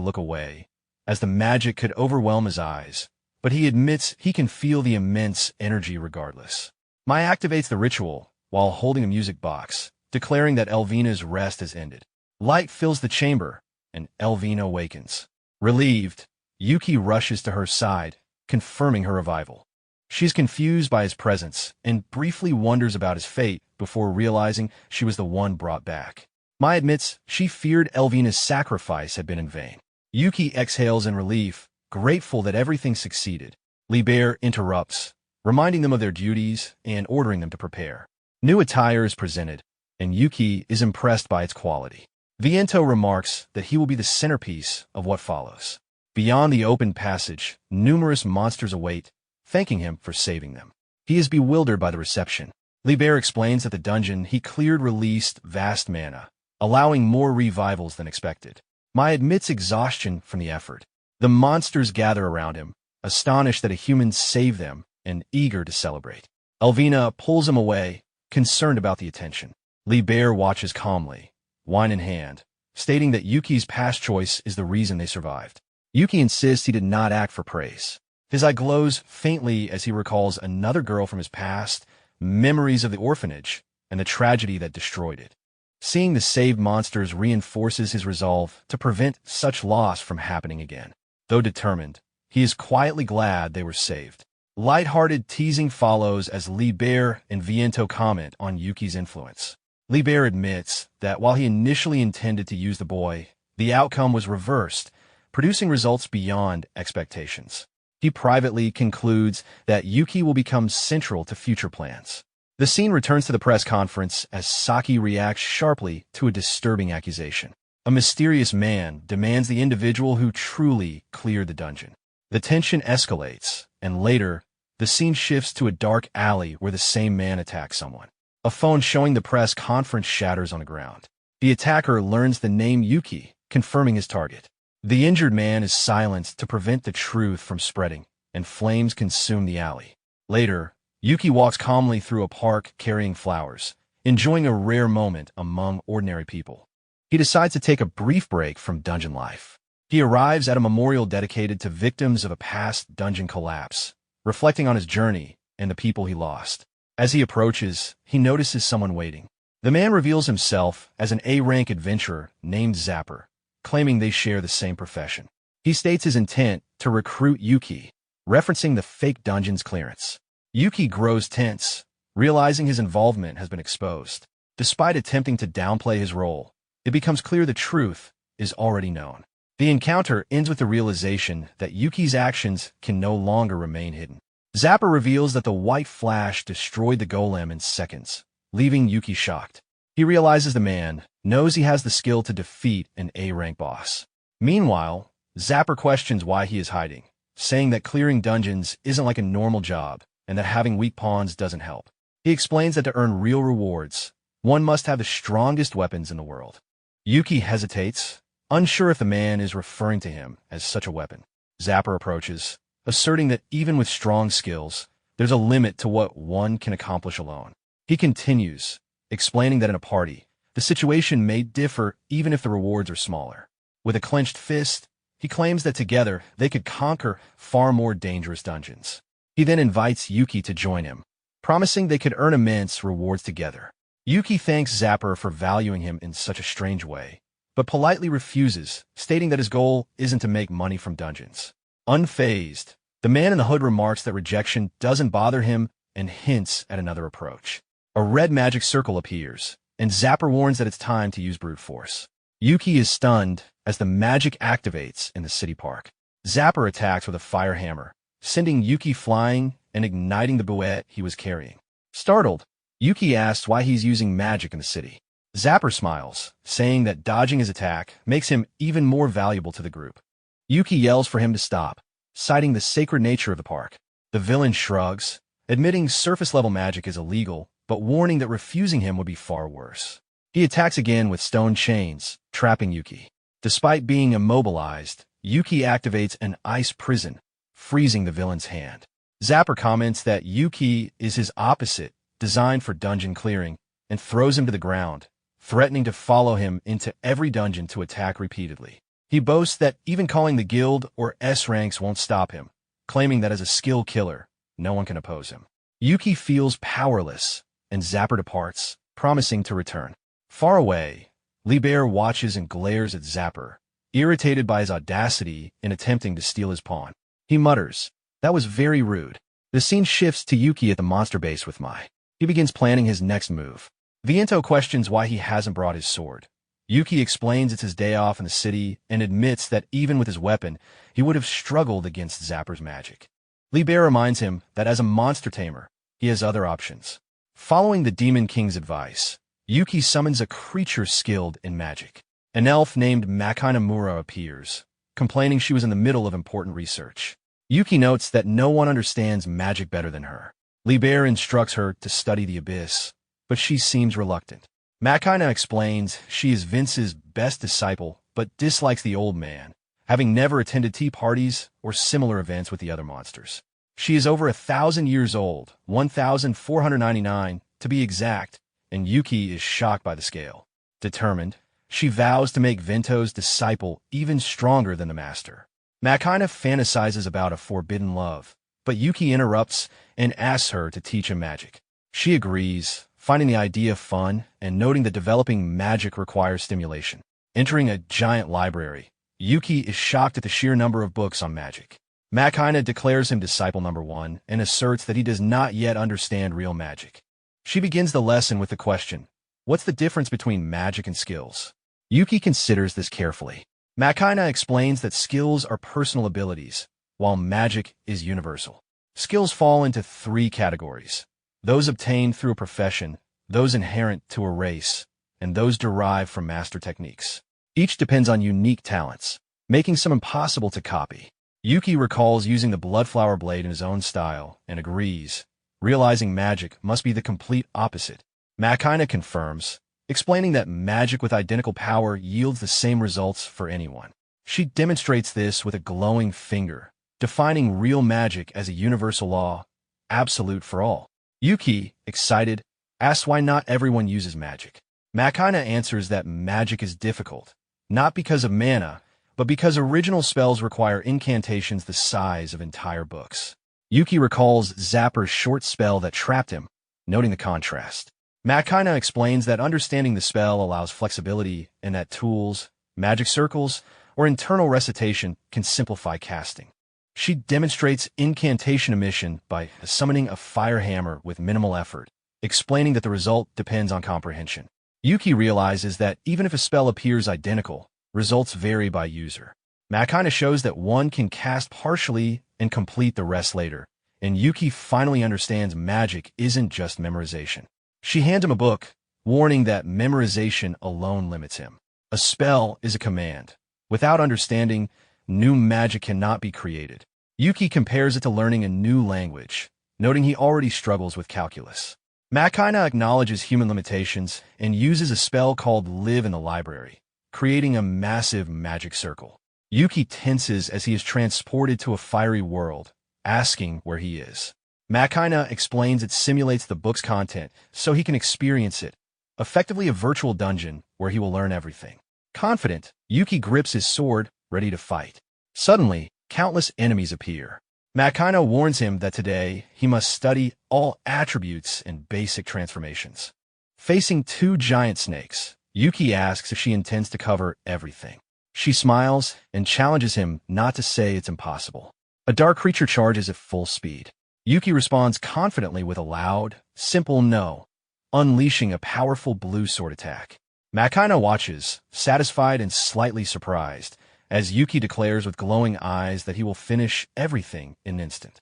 look away, as the magic could overwhelm his eyes, but he admits he can feel the immense energy regardless. Mai activates the ritual while holding a music box, declaring that Elvina's rest has ended. Light fills the chamber, and Elvina awakens. Relieved, Yuki rushes to her side, confirming her revival. She's confused by his presence and briefly wonders about his fate before realizing she was the one brought back. Mai admits she feared Elvina's sacrifice had been in vain. Yuki exhales in relief, grateful that everything succeeded. Libel interrupts, reminding them of their duties and ordering them to prepare. New attire is presented, and Yuki is impressed by its quality. Viento remarks that he will be the centerpiece of what follows. Beyond the open passage, numerous monsters await, thanking him for saving them. He is bewildered by the reception. Libel explains that the dungeon he cleared released vast mana, allowing more revivals than expected. Mai admits exhaustion from the effort. The monsters gather around him, astonished that a human saved them and eager to celebrate. Elvina pulls him away, concerned about the attention. Libel watches calmly, wine in hand, stating that Yuki's past choice is the reason they survived. Yuki insists he did not act for praise. His eye glows faintly as he recalls another girl from his past, memories of the orphanage, and the tragedy that destroyed it. Seeing the saved monsters reinforces his resolve to prevent such loss from happening again. Though determined, he is quietly glad they were saved. Light-hearted teasing follows as Libel and Viento comment on Yuki's influence. Libel admits that while he initially intended to use the boy, the outcome was reversed, producing results beyond expectations. He privately concludes that Yuki will become central to future plans. The scene returns to the press conference as Saki reacts sharply to a disturbing accusation. A mysterious man demands the individual who truly cleared the dungeon. The tension escalates, and later, the scene shifts to a dark alley where the same man attacks someone. A phone showing the press conference shatters on the ground. The attacker learns the name Yuki, confirming his target. The injured man is silenced to prevent the truth from spreading, and flames consume the alley. Later, Yuki walks calmly through a park carrying flowers, enjoying a rare moment among ordinary people. He decides to take a brief break from dungeon life. He arrives at a memorial dedicated to victims of a past dungeon collapse, reflecting on his journey and the people he lost. As he approaches, he notices someone waiting. The man reveals himself as an A-rank adventurer named Zapper, claiming they share the same profession. He states his intent to recruit Yuki, referencing the fake dungeon's clearance. Yuki grows tense, realizing his involvement has been exposed. Despite attempting to downplay his role, it becomes clear the truth is already known. The encounter ends with the realization that Yuki's actions can no longer remain hidden. Zapper reveals that the white flash destroyed the golem in seconds, leaving Yuki shocked. He realizes the man knows he has the skill to defeat an A-rank boss. Meanwhile, Zapper questions why he is hiding, saying that clearing dungeons isn't like a normal job and that having weak pawns doesn't help. He explains that to earn real rewards, one must have the strongest weapons in the world. Yuki hesitates, unsure if the man is referring to him as such a weapon. Zapper approaches, asserting that even with strong skills, there's a limit to what one can accomplish alone. He continues, explaining that in a party, the situation may differ even if the rewards are smaller. With a clenched fist, he claims that together they could conquer far more dangerous dungeons. He then invites Yuki to join him, promising they could earn immense rewards together. Yuki thanks Zapper for valuing him in such a strange way, but politely refuses, stating that his goal isn't to make money from dungeons. Unfazed, the man in the hood remarks that rejection doesn't bother him and hints at another approach. A red magic circle appears, and Zapper warns that it's time to use brute force. Yuki is stunned as the magic activates in the city park. Zapper attacks with a fire hammer, sending Yuki flying and igniting the bouette he was carrying. Startled, Yuki asks why he's using magic in the city. Zapper smiles, saying that dodging his attack makes him even more valuable to the group. Yuki yells for him to stop, citing the sacred nature of the park. The villain shrugs, admitting surface-level magic is illegal, but warning that refusing him would be far worse. He attacks again with stone chains, trapping Yuki. Despite being immobilized, Yuki activates an ice prison, freezing the villain's hand. Zapper comments that Yuki is his opposite, designed for dungeon clearing, and throws him to the ground, threatening to follow him into every dungeon to attack repeatedly. He boasts that even calling the guild or S ranks won't stop him, claiming that as a skilled killer, no one can oppose him. Yuki feels powerless, and Zapper departs, promising to return. Far away, Libel watches and glares at Zapper, irritated by his audacity in attempting to steal his pawn. He mutters, "That was very rude." The scene shifts to Yuki at the monster base with Mai. He begins planning his next move. Viento questions why he hasn't brought his sword. Yuki explains it's his day off in the city and admits that even with his weapon, he would have struggled against Zapper's magic. Libel reminds him that as a monster tamer, he has other options. Following the Demon King's advice, Yuki summons a creature skilled in magic. An elf named Makinamura appears, complaining she was in the middle of important research. Yuki notes that no one understands magic better than her. Libel instructs her to study the abyss, but she seems reluctant. Makina explains she is Vince's best disciple, but dislikes the old man, having never attended tea parties or similar events with the other monsters. She is over 1,000 years old, 1,499 to be exact, and Yuki is shocked by the scale. Determined, she vows to make Vento's disciple even stronger than the master. Makina fantasizes about a forbidden love, but Yuki interrupts and asks her to teach him magic. She agrees, finding the idea fun and noting that developing magic requires stimulation. Entering a giant library, Yuki is shocked at the sheer number of books on magic. Makina declares him disciple number 1 and asserts that he does not yet understand real magic. She begins the lesson with the question, what's the difference between magic and skills? Yuki considers this carefully. Makina explains that skills are personal abilities, while magic is universal. Skills fall into 3 categories: those obtained through a profession, those inherent to a race, and those derived from master techniques. Each depends on unique talents, making some impossible to copy. Yuki recalls using the bloodflower blade in his own style and agrees, realizing magic must be the complete opposite. Makina confirms, explaining that magic with identical power yields the same results for anyone. She demonstrates this with a glowing finger, defining real magic as a universal law, absolute for all. Yuki, excited, asks why not everyone uses magic. Makina answers that magic is difficult, not because of mana, but because original spells require incantations the size of entire books. Yuki recalls Zapper's short spell that trapped him, noting the contrast. Makina explains that understanding the spell allows flexibility and that tools, magic circles, or internal recitation can simplify casting. She demonstrates incantation emission by summoning a fire hammer with minimal effort, explaining that the result depends on comprehension. Yuki realizes that even if a spell appears identical, results vary by user. Makina shows that one can cast partially and complete the rest later, and Yuki finally understands magic isn't just memorization. She hands him a book, warning that memorization alone limits him. A spell is a command. Without understanding, new magic cannot be created. Yuki compares it to learning a new language, noting he already struggles with calculus. Makina acknowledges human limitations and uses a spell called Live in the library, creating a massive magic circle. Yuki tenses as he is transported to a fiery world, asking where he is. Makina explains it simulates the book's content so he can experience it, effectively a virtual dungeon where he will learn everything. Confident, Yuki grips his sword, ready to fight. Suddenly, countless enemies appear. Makina warns him that today he must study all attributes and basic transformations. Facing 2 giant snakes, Yuki asks if she intends to cover everything. She smiles and challenges him not to say it's impossible. A dark creature charges at full speed. Yuki responds confidently with a loud, simple no, unleashing a powerful blue sword attack. Makina watches, satisfied and slightly surprised, as Yuki declares with glowing eyes that he will finish everything in an instant.